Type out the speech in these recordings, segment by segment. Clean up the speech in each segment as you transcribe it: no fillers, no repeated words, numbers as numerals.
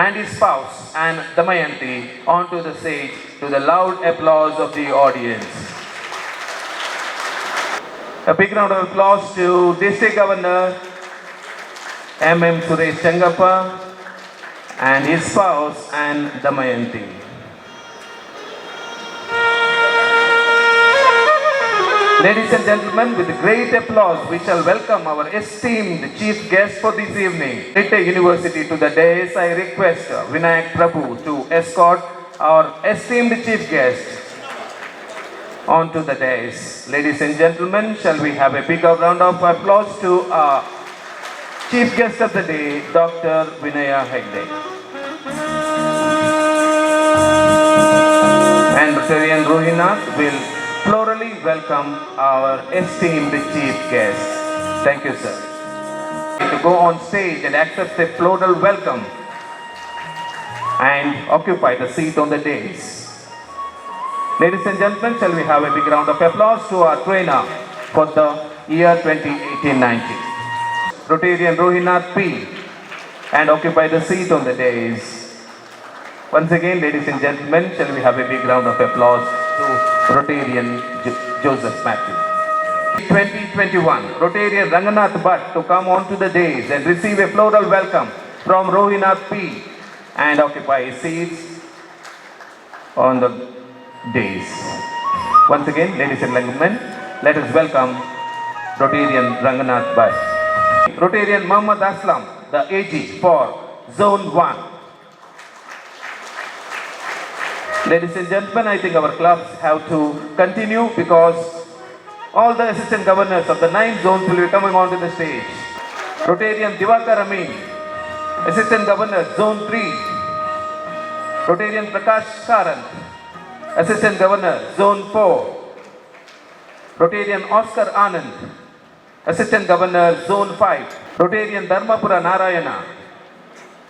and his spouse and Damayanti onto the stage to the loud applause of the audience. A big round of applause to District Governor M.M. Suresh Changappa and his spouse and Damayanti. Ladies and gentlemen, with great applause, we shall welcome our esteemed chief guest for this evening. Nitya University to the dais, I request Vinayak Prabhu to escort our esteemed chief guest onto the dais. Ladies and gentlemen, shall we have a big round of applause to our chief guest of the day, Dr. Vinaya Hegde. And Rotarian Rohinath will plurally welcome our esteemed chief guest. Thank you, sir. To go on stage and accept a floral welcome and occupy the seat on the dais. Ladies and gentlemen, shall we have a big round of applause to our trainer for the year 2018-19. Rotarian Rohinath P. and occupy the seat on the dais. Once again, ladies and gentlemen, shall we have a big round of applause to Rotarian Joseph Matthew. 2021, Rotarian Ranganath Bhatt to come onto the dais and receive a floral welcome from Rohinath P. and occupy his seats on the days. Once again, ladies and gentlemen, let us welcome Rotarian Ranganath Bhatt. Rotarian Muhammad Aslam, the AG for Zone 1. Ladies and gentlemen, I think our clubs have to continue because all the assistant governors of the 9 zones will be coming onto the stage. Rotarian Diwakar Amin, assistant governor, Zone 3. Rotarian Prakash Sarant, Assistant Governor, Zone 4. Rotarian Oscar Anand, Assistant Governor, Zone 5. Rotarian Dharmapura Narayana,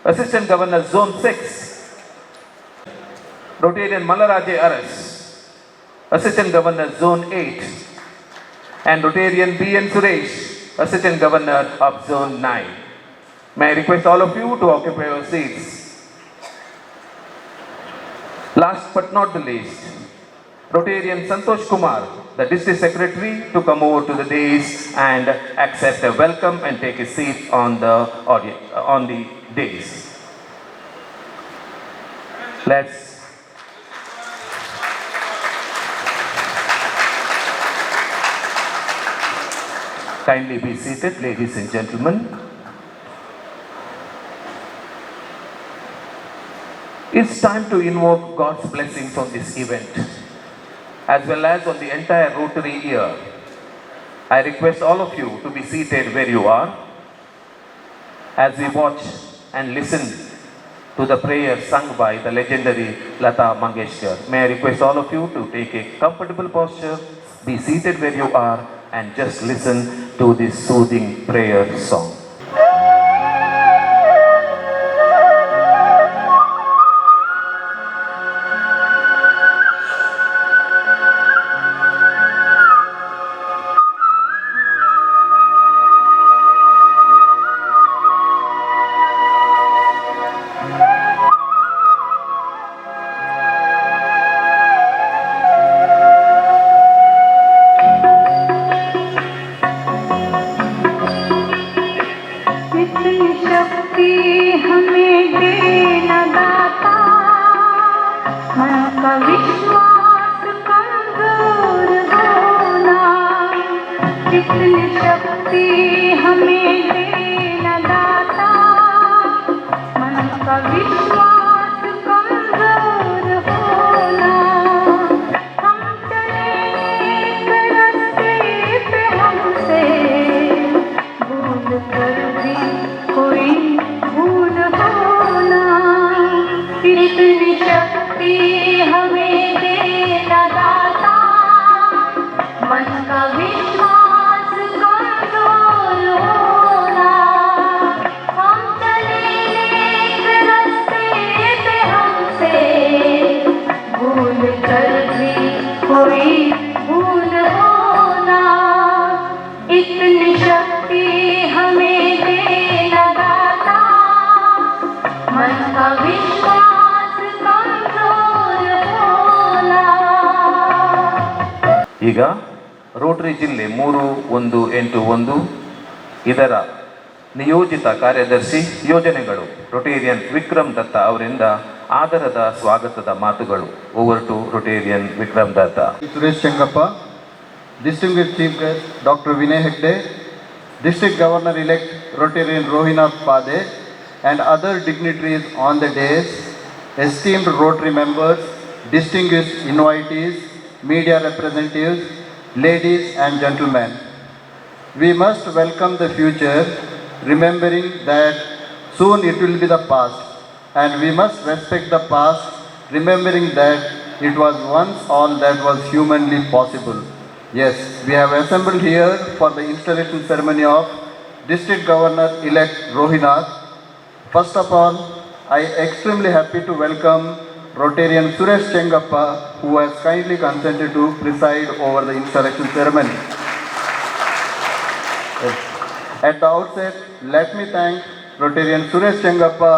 Assistant Governor, Zone 6. Rotarian Malaraje Aras, Assistant Governor, Zone 8. And Rotarian B.N. Suresh, Assistant Governor of Zone 9. May I request all of you to occupy your seats. Last but not the least, Rotarian Santosh Kumar, the District Secretary, to come over to the dais and accept a welcome and take a seat on the dais. Let's kindly be seated, ladies and gentlemen. It's time to invoke God's blessings on this event, as well as on the entire Rotary year. I request all of you to be seated where you are as we watch and listen to the prayer sung by the legendary Lata Mangeshkar. May I request all of you to take a comfortable posture, be seated where you are, and just listen to this soothing prayer song. हमें देना दाता मन का ಈಗ Rotary ಜಿಲ್ಲೆ 3181 ಇದರ ನಿಯೋಜಿತ ಕಾರ್ಯದರ್ಶಿ ಯೋಜನೆಗಳು ರೊಟೇರಿಯನ್ ವಿಕ್ರಮ್ ದತ್ತ ಅವರಿಂದ ಆದರದ ಸ್ವಾಗತದ ಮಾತುಗಳು. Over to Rotarian Vikram Datta. Suresh Chengappa, distinguished chief guest Dr. Vinay Hegde, district governor-elect Rotarian Rohinath Pade, and other dignitaries on the dais, esteemed Rotary members, distinguished invitees, media representatives, ladies and gentlemen. We must welcome the future, remembering that soon it will be the past, and we must respect the past, remembering that it was once all that was humanly possible. Yes, we have assembled here for the installation ceremony of District Governor-elect Rohinath. First of all, I am extremely happy to welcome Rotarian Suresh Chengappa, who has kindly consented to preside over the installation ceremony. At the outset, let me thank Rotarian Suresh Chengappa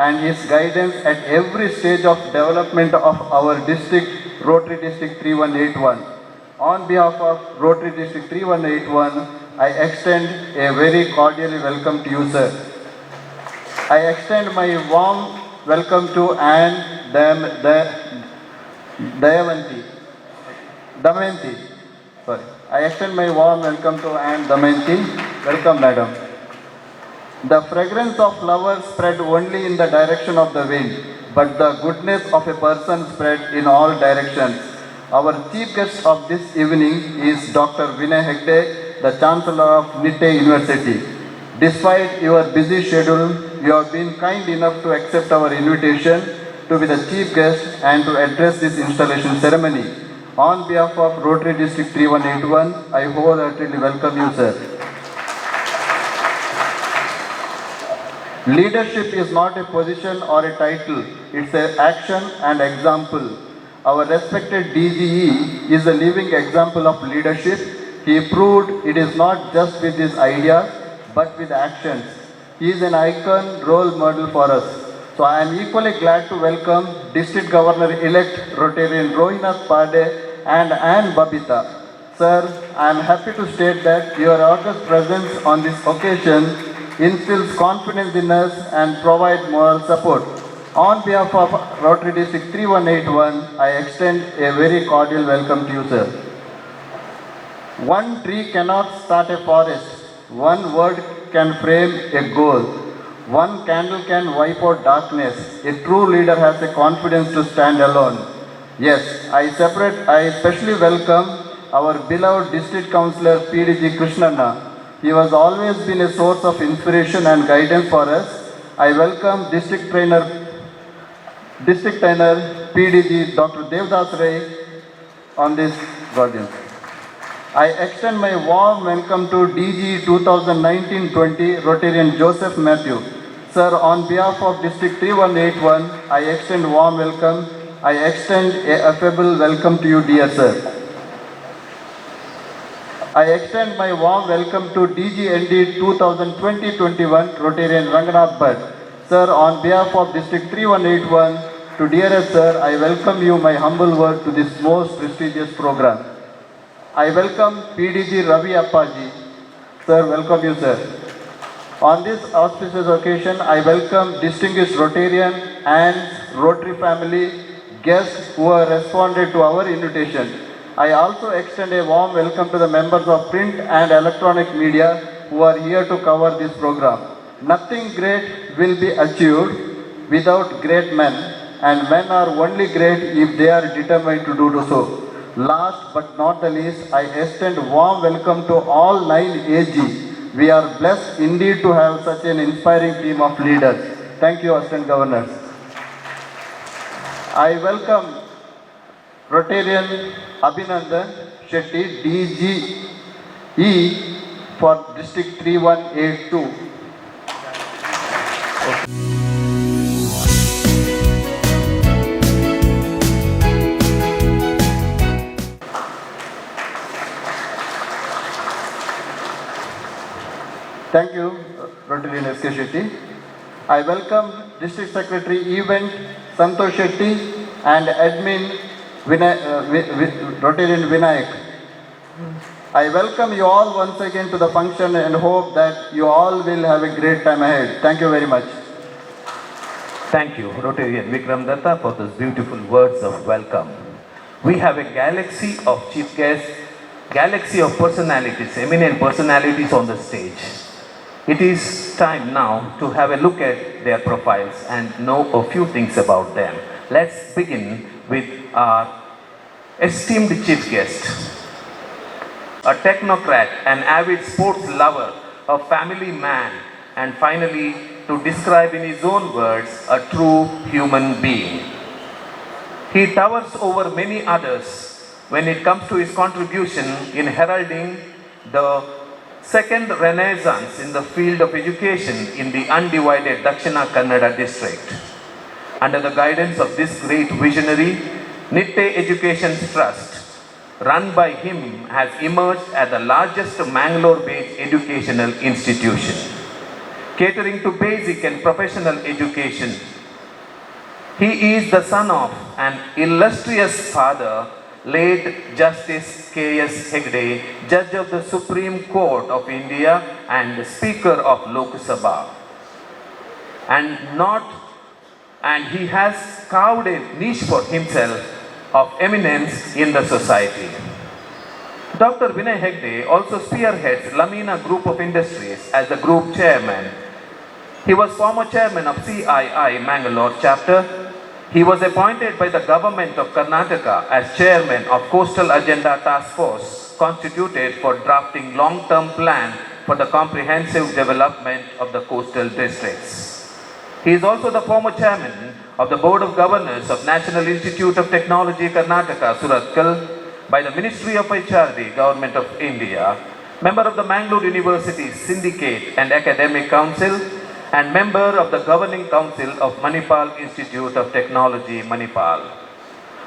and his guidance at every stage of development of our district, Rotary District 3181. On behalf of Rotary District 3181, I extend a very cordial welcome to you, sir. I extend my warm welcome to Anne Damayanti. I extend my warm welcome to Anne Damayanti. Welcome, madam. The fragrance of flowers spread only in the direction of the wind, but the goodness of a person spread in all directions. Our chief guest of this evening is Dr. Vinay Hegde, the Chancellor of Nitte University. Despite your busy schedule, you have been kind enough to accept our invitation to be the chief guest and to address this installation ceremony. On behalf of Rotary District 3181, I wholeheartedly welcome you, sir. Leadership is not a position or a title, it's an action and example. Our respected DGE is a living example of leadership. He proved it is not just with his ideas, but with actions. He is an icon, role model for us. So I am equally glad to welcome District Governor-elect Rotarian Rohinath Pade and Anne Babita. Sir, I am happy to state that your august presence on this occasion instills confidence in us and provides moral support. On behalf of Rotary District 3181, I extend a very cordial welcome to you, sir. One tree cannot start a forest. One word can frame a goal. One candle can wipe out darkness. A true leader has the confidence to stand alone. Yes, I especially welcome our beloved District Councillor PDG Krishnanna. He has always been a source of inspiration and guidance for us. I welcome District Trainer PDG Dr. Devdas Ray on this guardian. I extend my warm welcome to DG 2019-20 Rotarian Joseph Matthew. Sir, on behalf of District 3181, I extend warm welcome. I extend a affable welcome to you, dear sir. I extend my warm welcome to DG ND 2020-21 Rotarian Ranganath Bhatt. Sir, on behalf of District 3181, to dearest sir, I welcome you my humble word to this most prestigious program. I welcome PDG Ravi Appaji. Sir, welcome you, sir. On this auspicious occasion, I welcome distinguished Rotarian and Rotary family guests who have responded to our invitation. I also extend a warm welcome to the members of print and electronic media who are here to cover this program. Nothing great will be achieved without great men, and men are only great if they are determined to do so. Last but not the least, I extend warm welcome to all 9 AG. We are blessed indeed to have such an inspiring team of leaders. Thank you, Assistant Governors. I welcome Rotarian Abhinandan Shetty, DGE for District 3182. Thank you, Rotarian S.K. Shetty. I welcome District Secretary Event Santosh Shetty and Admin Rotarian Vinayak. I welcome you all once again to the function and hope that you all will have a great time ahead. Thank you very much. Thank you, Rotarian Vikram Datta, for those beautiful words of welcome. We have a galaxy of chief guests, galaxy of personalities, eminent personalities on the stage. It is time now to have a look at their profiles and know a few things about them. Let's begin with our esteemed chief guest. A technocrat, an avid sports lover, a family man, and finally, to describe in his own words, a true human being. He towers over many others when it comes to his contribution in heralding the second renaissance in the field of education in the undivided Dakshina Kannada district. Under the guidance of this great visionary, Nitte Education Trust, run by him, has emerged as the largest Mangalore-based educational institution, catering to basic and professional education. He is the son of an illustrious father, late Justice K.S. Hegde, Judge of the Supreme Court of India and Speaker of Lok Sabha. And he has carved a niche for himself of eminence in the society. Dr. Vinay Hegde also spearheads Lamina Group of Industries as the group chairman. He was former chairman of CII Mangalore chapter. He was appointed by the government of Karnataka as chairman of Coastal Agenda Task Force, constituted for drafting long-term plan for the comprehensive development of the coastal districts. He is also the former chairman of the Board of Governors of National Institute of Technology, Karnataka, Surathkal, by the Ministry of HRD, Government of India, member of the Mangalore University Syndicate and Academic Council, and member of the Governing Council of Manipal Institute of Technology, Manipal.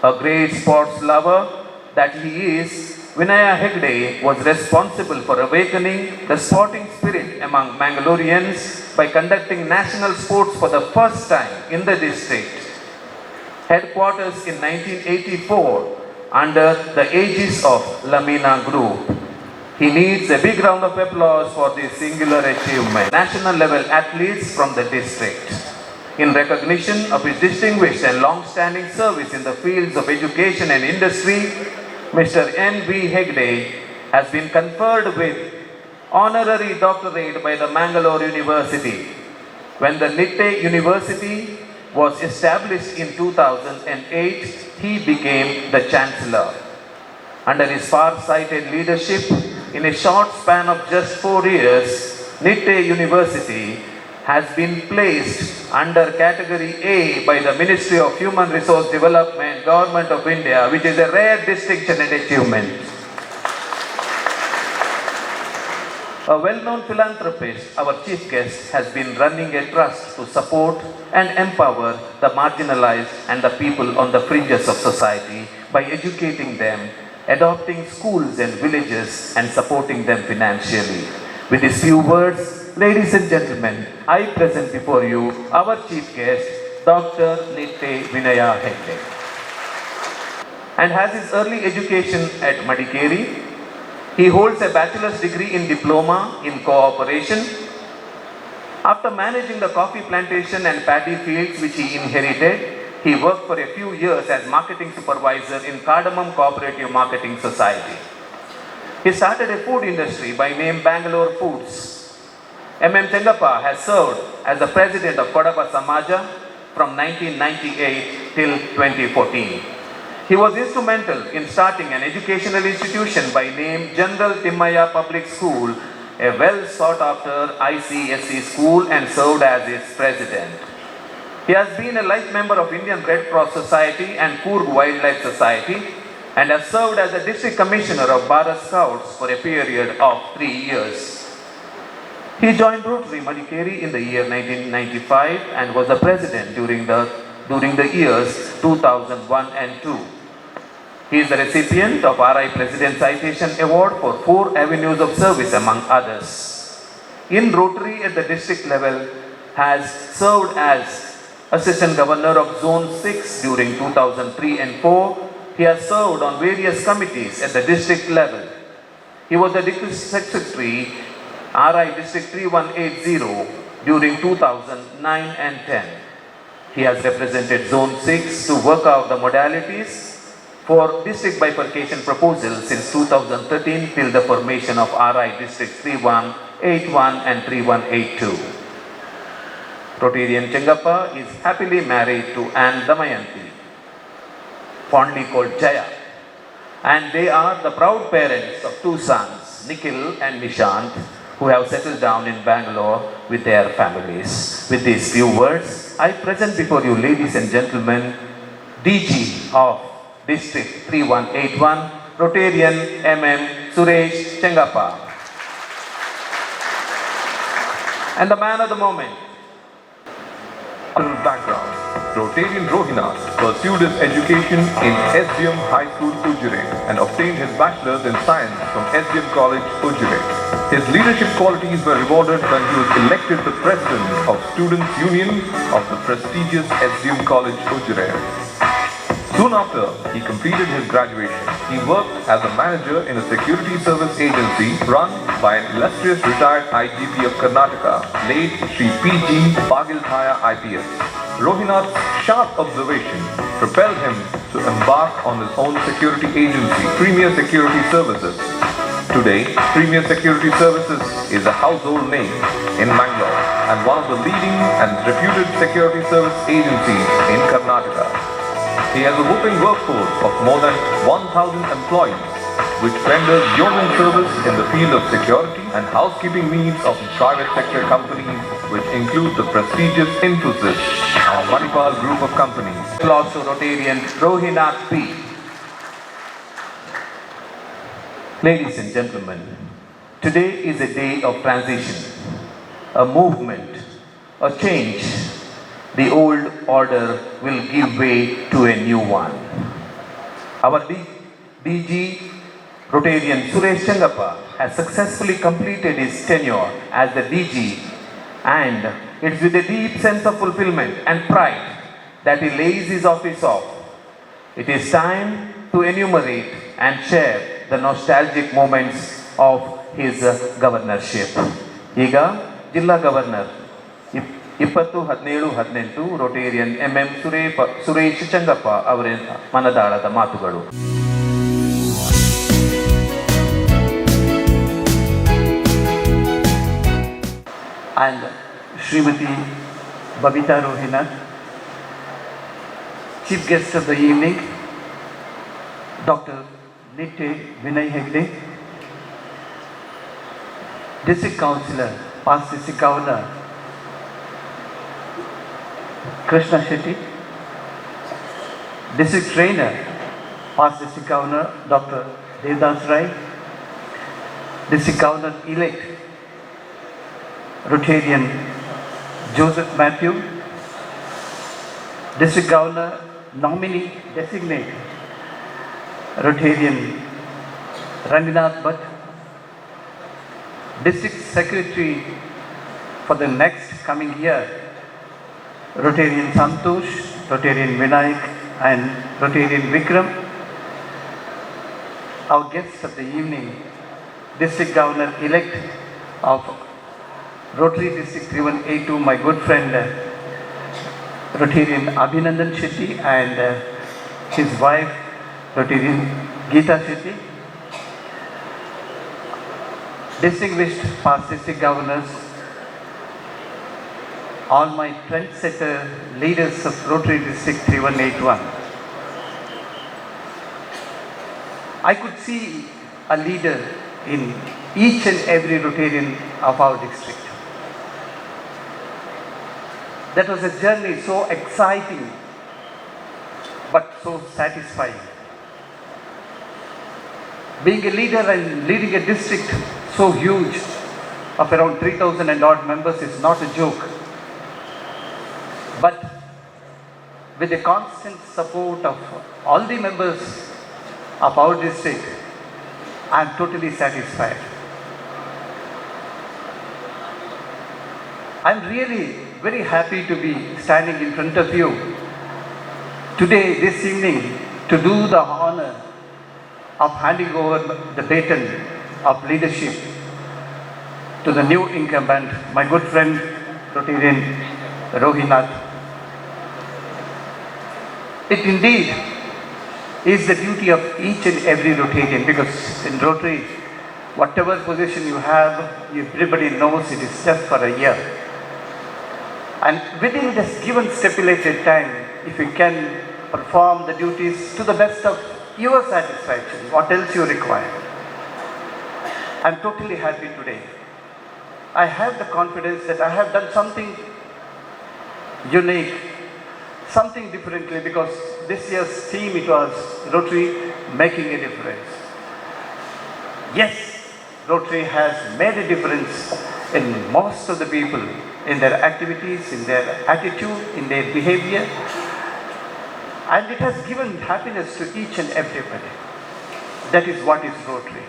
A great sports lover that he is, Vinaya Hegde was responsible for awakening the sporting spirit among Mangaloreans by conducting national sports for the first time in the district. Headquarters in 1984 under the aegis of Lamina Group. He needs a big round of applause for this singular achievement. National level athletes from the district. In recognition of his distinguished and long-standing service in the fields of education and industry, Mr. N.V. Hegde has been conferred with honorary doctorate by the Mangalore University. When the Nitte University was established in 2008, he became the chancellor. Under his far-sighted leadership, in a short span of just 4 years, Nitte University has been placed under category A by the Ministry of Human Resource Development, Government of India, which is a rare distinction and achievement. A well-known philanthropist, our chief guest, has been running a trust to support and empower the marginalized and the people on the fringes of society by educating them, adopting schools and villages, and supporting them financially. With these few words, ladies and gentlemen, I present before you our chief guest, Dr. Nitte Vinaya Hegde. And has his early education at Madikeri. He holds a bachelor's degree in diploma in cooperation. After managing the coffee plantation and paddy fields which he inherited, he worked for a few years as marketing supervisor in Cardamom Cooperative Marketing Society. He started a food industry by name Bangalore Foods. M.M. Chengappa has served as the president of Kodapa Samaja from 1998 till 2014. He was instrumental in starting an educational institution by name General Timmaya Public School, a well sought after ICSE school, and served as its president. He has been a life member of Indian Red Cross Society and Coorg Wildlife Society, and has served as the district commissioner of Bharat Scouts for a period of 3 years. He joined Rotary Madikeri in the year 1995 and was the president during the years 2001 and 2. He is the recipient of RI President Citation Award for 4 avenues of service among others. In Rotary at the district level, has served as Assistant Governor of Zone 6 during 2003 and 4. He has served on various committees at the district level. He was the district secretary, RI District 3180 during 2009 and 10. He has represented Zone 6 to work out the modalities for district bifurcation proposal since 2013 till the formation of RI District 3181 and 3182. Rotarian Chengappa is happily married to Anne Damayanti, fondly called Jaya, and they are the proud parents of two sons, Nikhil and Nishant, who have settled down in Bangalore with their families. With these few words, I present before you, ladies and gentlemen, DG of District 3181, Rotarian MM Suresh Chengappa. And the man of the moment. Background. Rotarian Rohinath pursued his education in SDM High School, Ujjire and obtained his bachelor's in science from SDM College, Ujjire. His leadership qualities were rewarded when he was elected the president of Students' Union of the prestigious SDM College, Ujjire. Soon after he completed his graduation, he worked as a manager in a security service agency run by an illustrious retired IGP of Karnataka, late Sri P.G. Bagilthaya IPS. Rohinath's sharp observation propelled him to embark on his own security agency, Premier Security Services. Today, Premier Security Services is a household name in Mangalore and one of the leading and reputed security service agencies in Karnataka. He has a whopping workforce of more than 1,000 employees, which renders yeoman service in the field of security and housekeeping needs of private sector companies, which include the prestigious Infosys, our Manipal group of companies. Applause to Rotarian Rohinath P. Ladies and gentlemen, today is a day of transition, a movement, a change. The old order will give way to a new one. Our DG Rotarian Suresh Chengappa has successfully completed his tenure as the DG, and it's with a deep sense of fulfillment and pride that he lays his office off. It is time to enumerate and share the nostalgic moments of his governorship. Iga Jilla Governor 2017-18 Rotarian MM Suresh Changappa ಅವರ ಮನದಾಳದ ಮಾತುಗಳು. And Srimati Babita Rohinath, Chief Guest of the evening, Dr. Nitte Vinay Hegde, District Councillor, past District Governor Krishna Shetty, District Trainer, past District Governor Dr. Devdas Rai, District Governor elect Rotarian Joseph Matthew, District Governor nominee designate Rotarian Ranganath Bhatt, District Secretary for the next coming year Rotarian Santosh, Rotarian Vinayak and Rotarian Vikram. Our guests of the evening, District Governor elect of Rotary District 3182, my good friend Rotarian Abhinandan Shetty and his wife Rotarian Geeta Shetty. Distinguished past district governors, all my trendsetter leaders of Rotary District 3181. I could see a leader in each and every Rotarian of our district. That was a journey so exciting but so satisfying. Being a leader and leading a district so huge of around 3,000 and odd members is not a joke. But with the constant support of all the members of our district, I am totally satisfied. I am really very happy to be standing in front of you today, this evening, to do the honor of handing over the baton of leadership to the new incumbent, my good friend, Rotarian Rohinath. It indeed is the duty of each and every Rotarian, because in Rotary, whatever position you have, everybody knows it is just for a year. And within this given stipulated time, if you can perform the duties to the best of your satisfaction, what else you require? I'm totally happy today. I have the confidence that I have done something unique, something differently, because this year's theme it was Rotary making a difference. Yes, Rotary has made a difference in most of the people, in their activities, in their attitude, in their behavior, and it has given happiness to each and everybody. That is what is Rotary.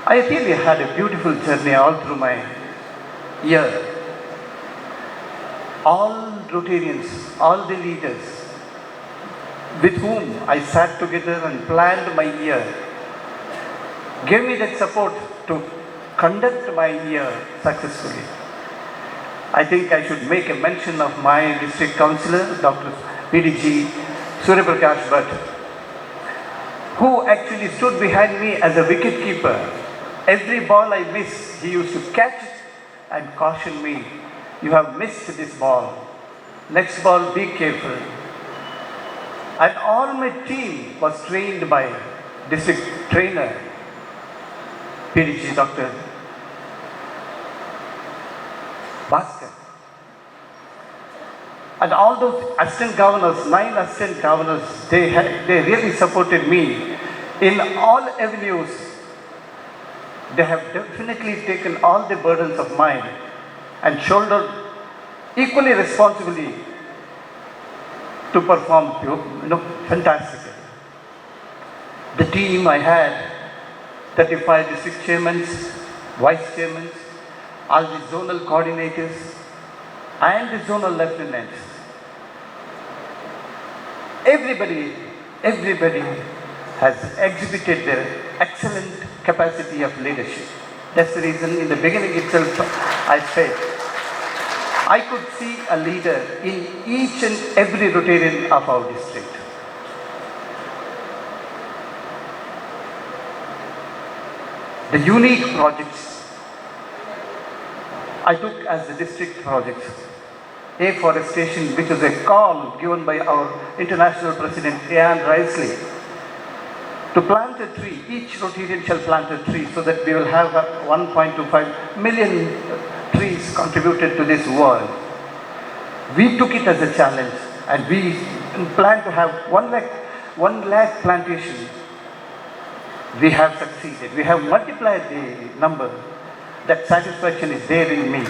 I really had a beautiful journey all through my year. All Rotarians, all the leaders with whom I sat together and planned my year gave me that support to conduct my year successfully. I think I should make a mention of my district councillor, Dr. PDG Suryaprakash Bhatt, who actually stood behind me as a wicket keeper. Every ball I missed, he used to catch it and caution me, "You have missed this ball. Next ball, be careful." And all my team was trained by district trainer, PDG Dr. Bhaskar. And all those assistant governors, 9 assistant governors, they really supported me in all avenues. They have definitely taken all the burdens of mine and shouldered equally responsibly to perform fantastically. The team I had, 35 district chairmen, vice chairmen, all the zonal coordinators and the zonal lieutenants. Everybody has exhibited their excellent capacity of leadership. That's the reason in the beginning itself I said, I could see a leader in each and every Rotarian of our district. The unique projects I took as the district projects, afforestation, which was a call given by our international president, Ian Risley, to plant a tree. Each Rotarian shall plant a tree so that we will have 1.25 million trees contributed to this world. We took it as a challenge and we plan to have 1 lakh plantation. We have succeeded. We have multiplied the number. That satisfaction is there in me.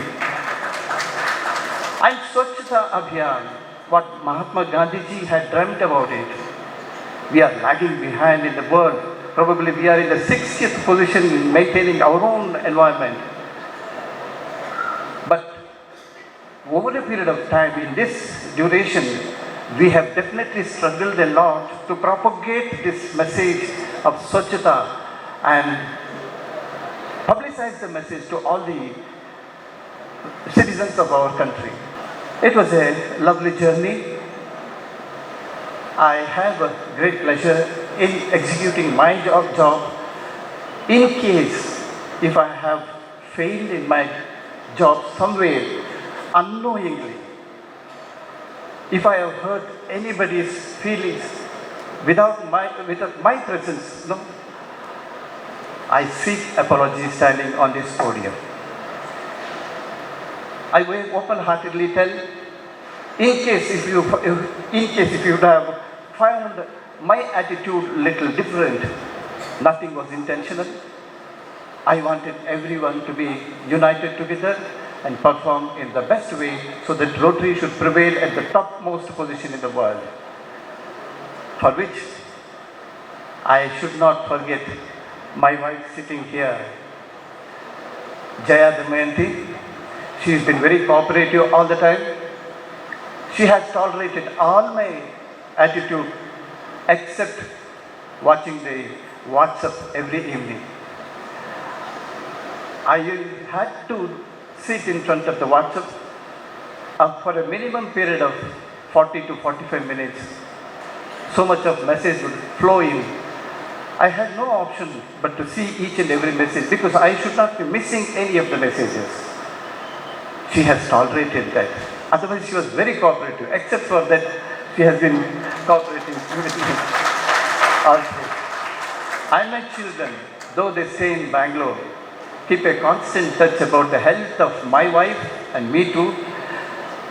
And Swachhata Abhiyan, what Mahatma Gandhi ji had dreamt about it, we are lagging behind in the world. Probably we are in the 60th position in maintaining our own environment. But over a period of time, in this duration, we have definitely struggled a lot to propagate this message of Swachhata and publicize the message to all the citizens of our country. It was a lovely journey. I have a great pleasure in executing my job. In case if I have failed in my job somewhere unknowingly, if I have hurt anybody's feelings without my presence, no, I seek apology standing on this podium. I will open-heartedly tell, in case if you would have found my attitude little different, nothing was intentional. I wanted everyone to be united together and perform in the best way so that Rotary should prevail at the topmost position in the world. For which I should not forget my wife sitting here, Jaya Damayanti. She has been very cooperative all the time. She has tolerated all my attitude except watching the WhatsApp every evening. I had to sit in front of the WhatsApp for a minimum period of 40 to 45 minutes. So much of message would flow in. I had no option but to see each and every message because I should not be missing any of the messages. She has tolerated that. Otherwise, she was very cooperative. Except for that, she has been cooperating with me also. And my children, though they stay in Bangalore, keep a constant touch about the health of my wife and me too.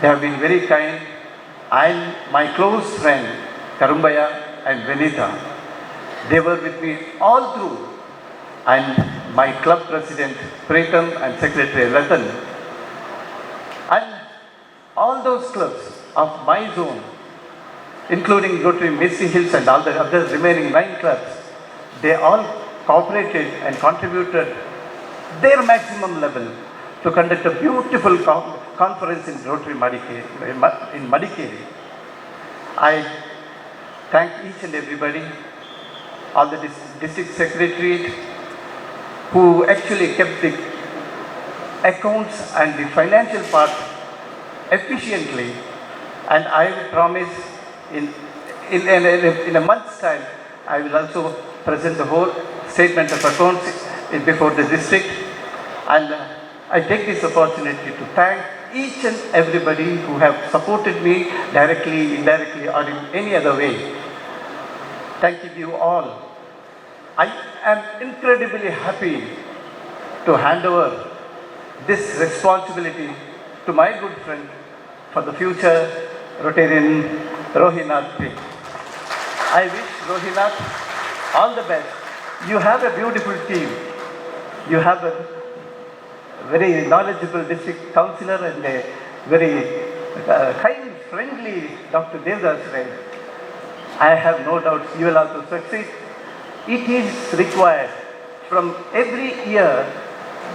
They have been very kind. And my close friend, Karumbaya and Venita, they were with me all through. And my club president, Preetham, and secretary, Ratan. And all those clubs of my zone, including Rotary Misty Hills and all the other remaining 9 clubs, they all cooperated and contributed their maximum level to conduct a beautiful conference in Rotary in Madikeri. I thank each and everybody, all the district secretariat who actually kept the accounts and the financial part efficiently, and I will promise in a month's time I will also present the whole statement of accounts before the district, and I take this opportunity to thank each and everybody who have supported me directly, indirectly, or in any other way. Thank you all. I am incredibly happy to hand over this responsibility to my good friend for the future, Rotarian Rohinath P. I wish Rohinath all the best. You have a beautiful team. You have a very knowledgeable district councillor and a very kind, friendly Dr. Devdas Rai. I have no doubt you will also succeed. It is required from every year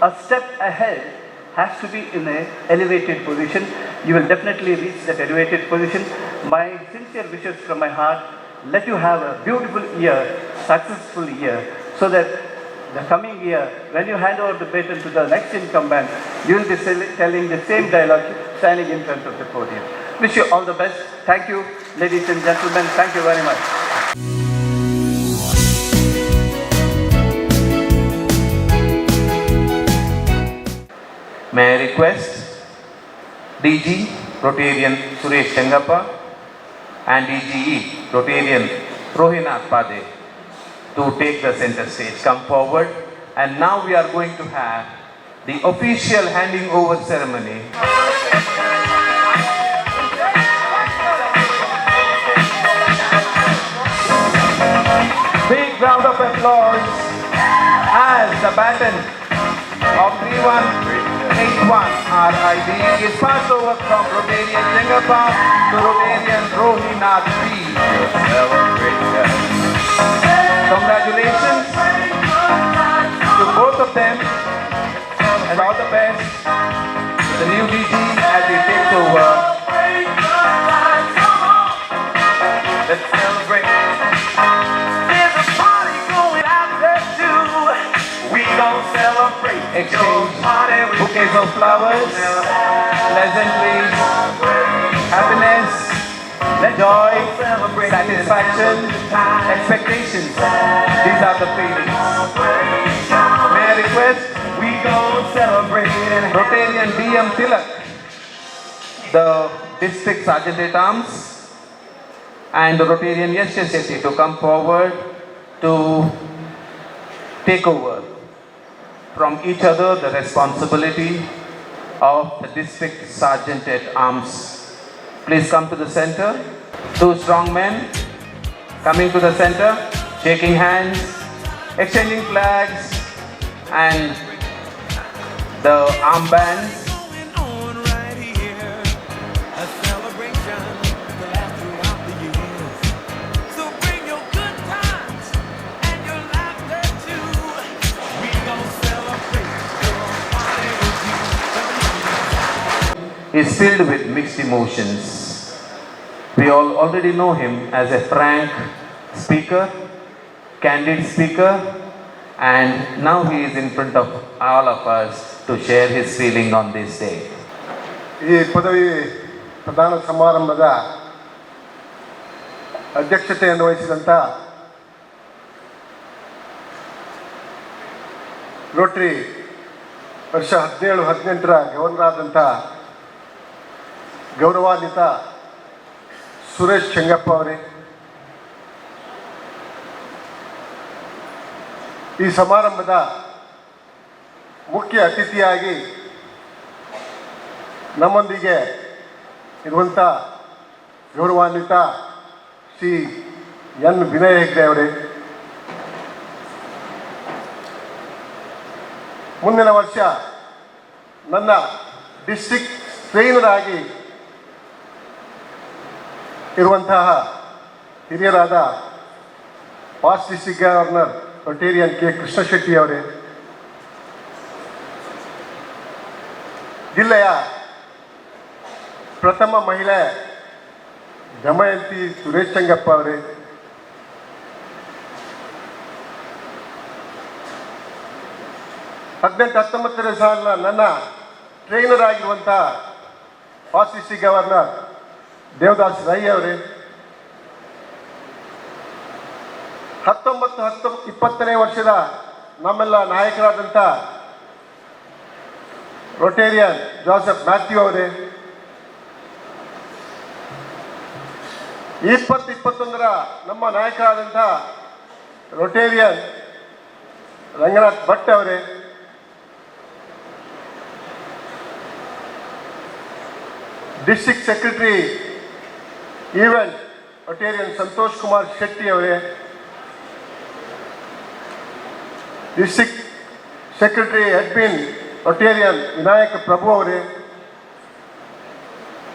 a step ahead has to be in an elevated position. You will definitely reach that elevated position. My sincere wishes from my heart, let you have a beautiful year, successful year, so that the coming year, when you hand over the baton to the next incumbent, you will be telling the same dialogue standing in front of the podium. Wish you all the best. Thank you, ladies and gentlemen. Thank you very much. May I request DG Rotarian Suresh Chengappa and DGE Rotarian Rohinath Pade to take the center stage. Come forward, and now we are going to have the official handing over ceremony. Big round of applause as the baton of 3181 RID is passed over from Rotarian Chengappa to Rotarian Rohinath P. Congratulations to both of them, and all the best to the new DG as he takes over. Let's celebrate. There's a party going out there too. We gon' celebrate. Exchange bouquets of flowers, pleasantries, happiness, joy, satisfaction, expectations. These are the feelings. May I request, we gon' celebrate. Rotarian DM Tilak, the District Sergeant at Arms, and the Rotarian Yash Shetty to come forward to take over from each other the responsibility of the District Sergeant at Arms. Please come to the center. Two strong men coming to the center, shaking hands, exchanging flags and the armbands. Is filled with mixed emotions. We all already know him as a frank speaker, candid speaker, and now he is in front of all of us to share his feeling on this day. ಈ ಪದವಿ ಪ್ರದಾನ ಸಮಾರಂಭದ ಅಧ್ಯಕ್ಷತೆಯನ್ನು ವಹಿಸಿದಂಥ Rotary ವರ್ಷ 17-18ರ governor ಆದಂಥ ಗೌರವಾನ್ವಿತ ಸುರೇಶ್ ಚೆಂಗಪ್ಪ ಅವರೇ, ಈ ಸಮಾರಂಭದ ಮುಖ್ಯ ಅತಿಥಿಯಾಗಿ ನಮ್ಮೊಂದಿಗೆ ಇರುವಂಥ ಗೌರವಾನ್ವಿತ ಶ್ರೀ ಎನ್ ವಿನಯ್ ಹೆಗ್ಡೆ ಅವರೇ, ಮುಂದಿನ ವರ್ಷ ನನ್ನ ಡಿಸ್ಟ್ರಿಕ್ಟ್ ಟ್ರೈನರ್ ಆಗಿ ಇರುವಂತಹ ಹಿರಿಯರಾದ past district governor Rotarian K Krishna Shetty ಅವರೇ, ಜಿಲ್ಲೆಯ ಪ್ರಥಮ ಮಹಿಳೆ ದಮಯಂತಿ ಸುರೇಶ್ ಚೆಂಗಪ್ಪ ಅವರೇ, ಹದಿನೆಂಟು ಸಾಲ ನನ್ನ ಟ್ರೈನರ್ ಆಗಿರುವಂಥ past district governor Devadas Rai ಅವರೇ, 19-20ನೇ ವರ್ಷದ ನಮ್ಮೆಲ್ಲ ನಾಯಕರಾದಂಥ ರೊಟೇರಿಯನ್ ಜೋಸೆಫ್ ಮ್ಯಾಥ್ಯೂ ಅವರೇ, 2021ರ ನಮ್ಮ ನಾಯಕರಾದಂಥ ರೊಟೇರಿಯನ್ ರಂಗನಾಥ್ ಭಟ್ ಅವರೇ, district secretary event Rotarian Santosh Kumar Shetty ಅವರೇ, district secretary admin Rotarian Vinayaka Prabhu ಅವರೇ,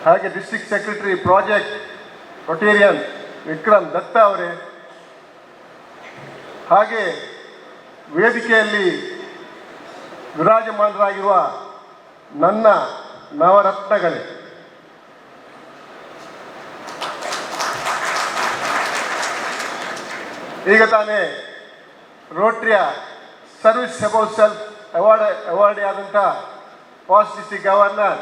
ಹಾಗೆ district secretary project Rotarian Vikram Datta ಅವರೇ, ಹಾಗೆ ವೇದಿಕೆಯಲ್ಲಿ ವಿರಾಜಮಾನರಾಗಿರುವ ನನ್ನ ನವರತ್ನಗಳೇ, ಈಗ ತಾನೇ ರೋಟರಿಯ ಸರ್ವಿಸ್ ಅಬೌವ್ ಸೆಲ್ಫ್ ಅವಾರ್ಡ್ ಆದಂಥ past district governor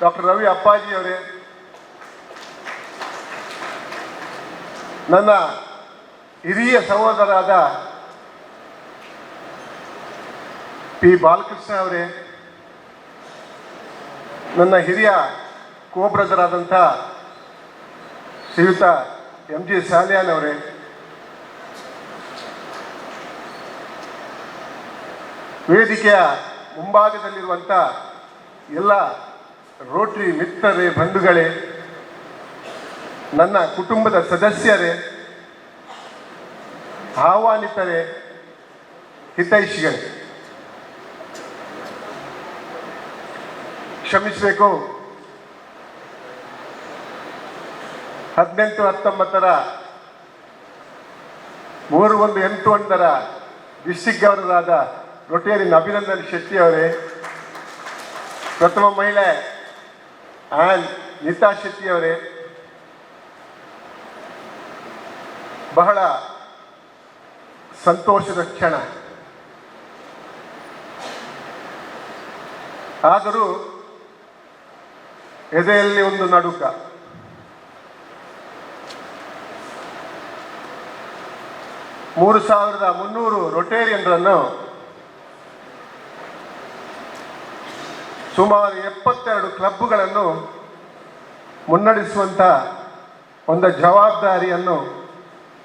doctor Ravi Appaji ಅವರೇ, ನನ್ನ ಹಿರಿಯ ಸಹೋದರರಾದ ಪಿ ಬಾಲಕೃಷ್ಣ ಅವರೇ, ನನ್ನ ಹಿರಿಯ ಕೋಬ್ರದರಾದಂಥ ಶ್ರೀಯುತ ಎಂ ಜಿ ಸಾಲಿಯಾನ್ ಅವರೇ, ವೇದಿಕೆಯ ಮುಂಭಾಗದಲ್ಲಿರುವಂಥ ಎಲ್ಲ ರೋಟರಿ ಮಿತ್ರರೇ, ಬಂಧುಗಳೇ, ನನ್ನ ಕುಟುಂಬದ ಸದಸ್ಯರೇ, ಆಹ್ವಾನಿತರೇ, ಹಿತೈಷಿಗಳೇ, ಕ್ಷಮಿಸಬೇಕು, 18-19ರ 3-1-8-1ರ ಡಿಸ್ಟ್ರಿಕ್ಟ್ ಗವರ್ನರ್ ಆದ ರೊಟೇರಿಯನ್ ಅಭಿನಂದನ್ ಶೆಟ್ಟಿ ಅವರೇ, ಪ್ರಥಮ ಮಹಿಳೆ ಆ್ಯಂಡ್ ನೀತಾ ಶೆಟ್ಟಿ ಅವರೇ, ಬಹಳ ಸಂತೋಷದ ಕ್ಷಣ. ಆದರೂ ಎದೆಯಲ್ಲಿ ಒಂದು ನಡುಕ. ಮೂರು 3,300 ರೊಟೇರಿಯನ್ರನ್ನು ಸುಮಾರು 72 ಕ್ಲಬ್ಗಳನ್ನು ಮುನ್ನಡೆಸುವಂಥ ಒಂದು ಜವಾಬ್ದಾರಿಯನ್ನು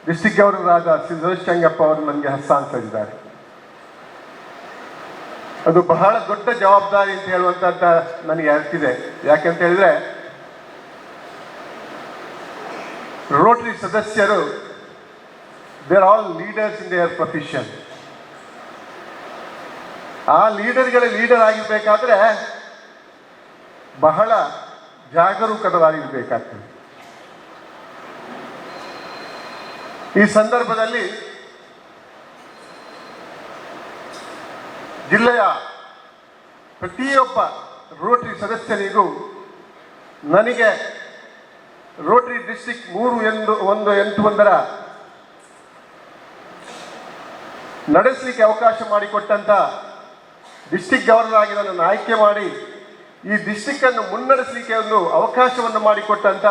ಡಿಸ್ಟ್ರಿಕ್ಟ್ ಗವರ್ನರ್ ಆದ ಸುರೇಶ್ ಚೆಂಗಪ್ಪ ಅವರು ನನಗೆ ಹಸ್ತಾಂತರಿಸಿದ್ದಾರೆ. ಅದು ಬಹಳ ದೊಡ್ಡ ಜವಾಬ್ದಾರಿ ಅಂತ ಹೇಳುವಂಥದ್ದು ನನಗೆ ಅರ್ತಿದೆ. ಯಾಕೆಂತ ಹೇಳಿದ್ರೆ ರೋಟರಿ ಸದಸ್ಯರು they are all leaders in there profession. ಆ ಲೀಡರ್ಗಳೇ ಲೀಡರ್ ಆಗಿರ್ಬೇಕಾದ್ರೆ ಬಹಳ ಜಾಗರೂಕರಾಗಿರ್ಬೇಕಾಗ್ತದೆ. ಈ ಸಂದರ್ಭದಲ್ಲಿ ಜಿಲ್ಲೆಯ ಪ್ರತಿಯೊಬ್ಬ ರೋಟರಿ ಸದಸ್ಯನಿಗೂ ನನಗೆ ರೋಟರಿ ಡಿಸ್ಟ್ರಿಕ್ಟ್ 3-1-8-1ರ ನಡೆಸಲಿಕ್ಕೆ ಅವಕಾಶ ಮಾಡಿಕೊಟ್ಟಂಥ ಡಿಸ್ಟಿಕ್ ಗವರ್ನರ್ ಆಗಿ ನನ್ನನ್ನು ಆಯ್ಕೆ ಮಾಡಿ ಈ ಡಿಸ್ಟಿಕ್ಕನ್ನು ಮುನ್ನಡೆಸಲಿಕ್ಕೆ ಒಂದು ಅವಕಾಶವನ್ನು ಮಾಡಿಕೊಟ್ಟಂಥ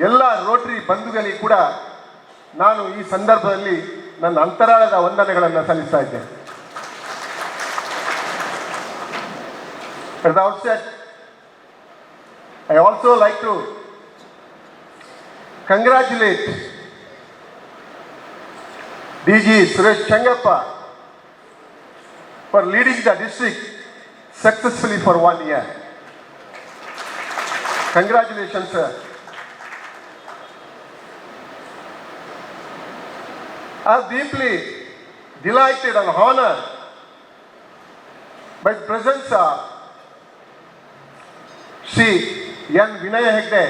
ಎಲ್ಲ ರೋಟರಿ ಬಂಧುಗಳಿಗೆ ಕೂಡ ನಾನು ಈ ಸಂದರ್ಭದಲ್ಲಿ ನನ್ನ ಅಂತರಾಳದ ವಂದನೆಗಳನ್ನು ಸಲ್ಲಿಸ್ತಾ ಇದ್ದೇನೆ. At the outset, I also like to congratulate DG Suresh Changappa for leading the district successfully for 1 year. Congratulations, sir. I am deeply delighted and honored by the presence of Shri N. Vinaya Hegde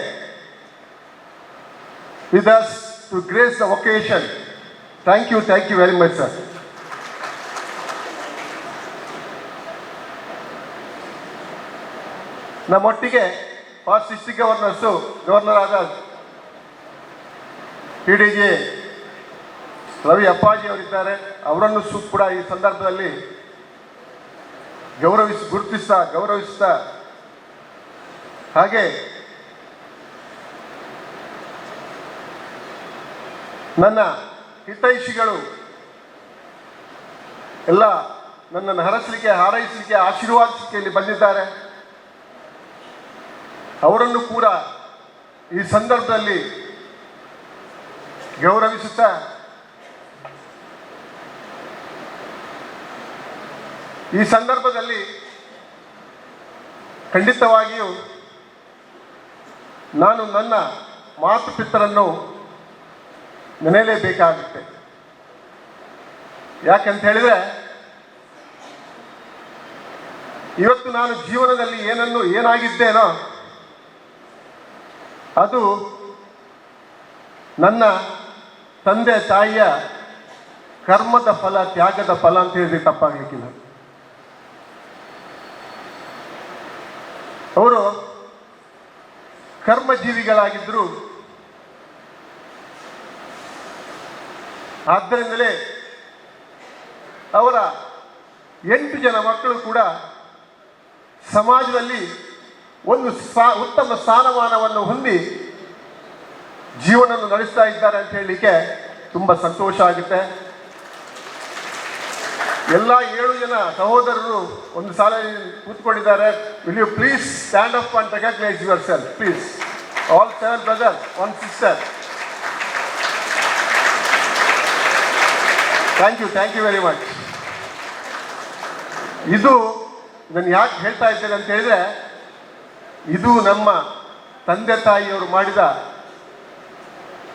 with us to grace the occasion. Thank you very much, sir. ನಮ್ಮೊಟ್ಟಿಗೆ fast district governor ಆದ PDG Ravi ಅಪ್ಪಾಜಿ ಅವರಿದ್ದಾರೆ. ಅವರನ್ನು ಕೂಡ ಈ ಸಂದರ್ಭದಲ್ಲಿ ಗೌರವಿಸ್ತಾ ಹಾಗೆ ನನ್ನ ಹಿತೈಷಿಗಳು ಎಲ್ಲ ನನ್ನನ್ನು ಹಾರೈಸಲಿಕ್ಕೆ ಆಶೀರ್ವಾದಿಸಲಿಕ್ಕೆ ಇಲ್ಲಿ ಬಂದಿದ್ದಾರೆ. ಅವರನ್ನು ಕೂಡ ಈ ಸಂದರ್ಭದಲ್ಲಿ ಗೌರವಿಸುತ್ತಾ ಈ ಸಂದರ್ಭದಲ್ಲಿ ಖಂಡಿತವಾಗಿಯೂ ನಾನು ನನ್ನ ಮಾತುಪಿತರನ್ನು ನೆನೆಯಲೇಬೇಕಾಗುತ್ತೆ. ಯಾಕಂತ ಹೇಳಿದ್ರೆ ಇವತ್ತು ನಾನು ಜೀವನದಲ್ಲಿ ಏನಾಗಿದ್ದೇನೋ ಅದು ನನ್ನ ತಂದೆ ತಾಯಿಯ ಕರ್ಮದ ಫಲ, ತ್ಯಾಗದ ಫಲ ಅಂತ ಹೇಳಿದ್ರೆ ತಪ್ಪಾಗಲಿಕ್ಕಿಲ್ಲ. ಅವರು ಕರ್ಮಜೀವಿಗಳಾಗಿದ್ದರು. ಆದ್ದರಿಂದಲೇ ಅವರ 8 ಜನ ಮಕ್ಕಳು ಕೂಡ ಸಮಾಜದಲ್ಲಿ ಒಂದು ಉತ್ತಮ ಸ್ಥಾನಮಾನವನ್ನು ಹೊಂದಿ ಜೀವನವನ್ನು ನಡೆಸ್ತಾ ಇದ್ದಾರೆ ಅಂತ ಹೇಳಲಿಕ್ಕೆ ತುಂಬ ಸಂತೋಷ ಆಗುತ್ತೆ. ಎಲ್ಲ 7 ಜನ ಸಹೋದರರು ಒಂದು ಸಾಲ ಕೂತ್ಕೊಂಡಿದ್ದಾರೆ. Will you please stand up and recognise yourself please. All 7 brothers, 1 sister. Thank you very much. ಇದನ್ನು ಯಾಕೆ ಹೇಳ್ತಾ ಇದ್ದೇನೆ ಅಂತ ಹೇಳಿದ್ರೆ, ಇದು ನಮ್ಮ ತಂದೆ ತಾಯಿಯವರು ಮಾಡಿದ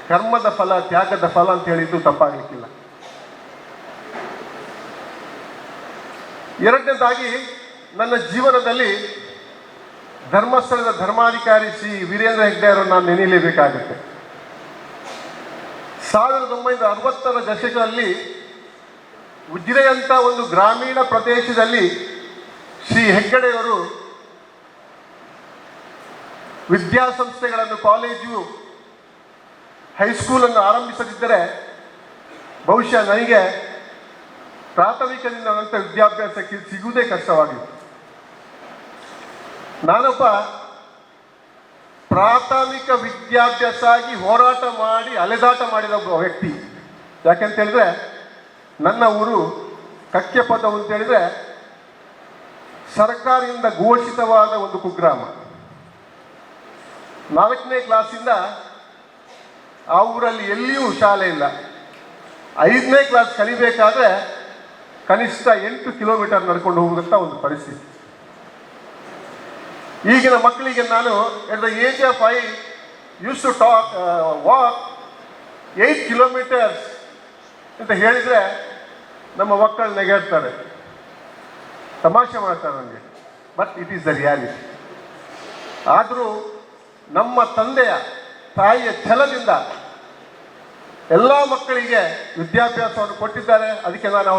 ಕರ್ಮದ ಫಲ, ತ್ಯಾಗದ ಫಲ ಅಂತ ಹೇಳಿದ್ದು ತಪ್ಪಾಗಲಿಕ್ಕಿಲ್ಲ. ಎರಡನೇದಾಗಿ, ನನ್ನ ಜೀವನದಲ್ಲಿ ಧರ್ಮಸ್ಥಳದ ಧರ್ಮಾಧಿಕಾರಿ ಶ್ರೀ ವೀರೇಂದ್ರ ಹೆಗ್ಡೆ ಅವರನ್ನು ನಾನು ನೆನೆಯಲೇಬೇಕಾಗುತ್ತೆ. 1960ರ ದಶಕದಲ್ಲಿ ಉಜಿರೆಯಂಥ ಒಂದು ಗ್ರಾಮೀಣ ಪ್ರದೇಶದಲ್ಲಿ ಶ್ರೀ ಹೆಗ್ಗಡೆಯವರು ವಿದ್ಯಾಸಂಸ್ಥೆಗಳನ್ನು, ಕಾಲೇಜು, ಹೈಸ್ಕೂಲನ್ನು ಆರಂಭಿಸದಿದ್ದರೆ ಬಹುಶಃ ನನಗೆ ಪ್ರಾಥಮಿಕದಿಂದ ನಂತರ ವಿದ್ಯಾಭ್ಯಾಸಕ್ಕೆ ಸಿಗುವುದೇ ಕಷ್ಟವಾಗಿತ್ತು. ನಾನೊಬ್ಬ ಪ್ರಾಥಮಿಕ ವಿದ್ಯಾಭ್ಯಾಸ ಆಗಿ ಹೋರಾಟ ಮಾಡಿ ಅಲೆದಾಟ ಮಾಡಿದ ಒಬ್ಬ ವ್ಯಕ್ತಿ. ಯಾಕೆಂತ ಹೇಳಿದ್ರೆ, ನನ್ನ ಊರು ಕಕ್ಕೆಪದವು ಅಂತ ಹೇಳಿದ್ರೆ ಸರ್ಕಾರದಿಂದ ಘೋಷಿತವಾದ ಒಂದು ಕುಗ್ರಾಮ. 4ನೇ ಕ್ಲಾಸಿಂದ ಆ ಊರಲ್ಲಿ ಎಲ್ಲಿಯೂ ಶಾಲೆ ಇಲ್ಲ. 5ನೇ ಕ್ಲಾಸ್ ಕಲಿಬೇಕಾದ್ರೆ ಕನಿಷ್ಠ 8 ಕಿಲೋಮೀಟರ್ ನಡ್ಕೊಂಡು ಹೋಗುವಂಥ ಒಂದು ಪರಿಸ್ಥಿತಿ. ಈಗಿನ ಮಕ್ಕಳಿಗೆ ನಾನು at the age of I used to walk 8 kilometres ಅಂತ ಹೇಳಿದರೆ ನಮ್ಮ ಮಕ್ಕಳು ನೆಗೆಡ್ತಾರೆ, ತಮಾಷೆ ಮಾಡ್ತಾರೆ ನನಗೆ. But it is the reality. ಆದರೂ ನಮ್ಮ ತಂದೆಯ ತಾಯಿಯ ಛಲದಿಂದ ಎಲ್ಲ ಮಕ್ಕಳಿಗೆ ವಿದ್ಯಾಭ್ಯಾಸವನ್ನು ಕೊಟ್ಟಿದ್ದಾರೆ. ಅದಕ್ಕೆ ನಾನು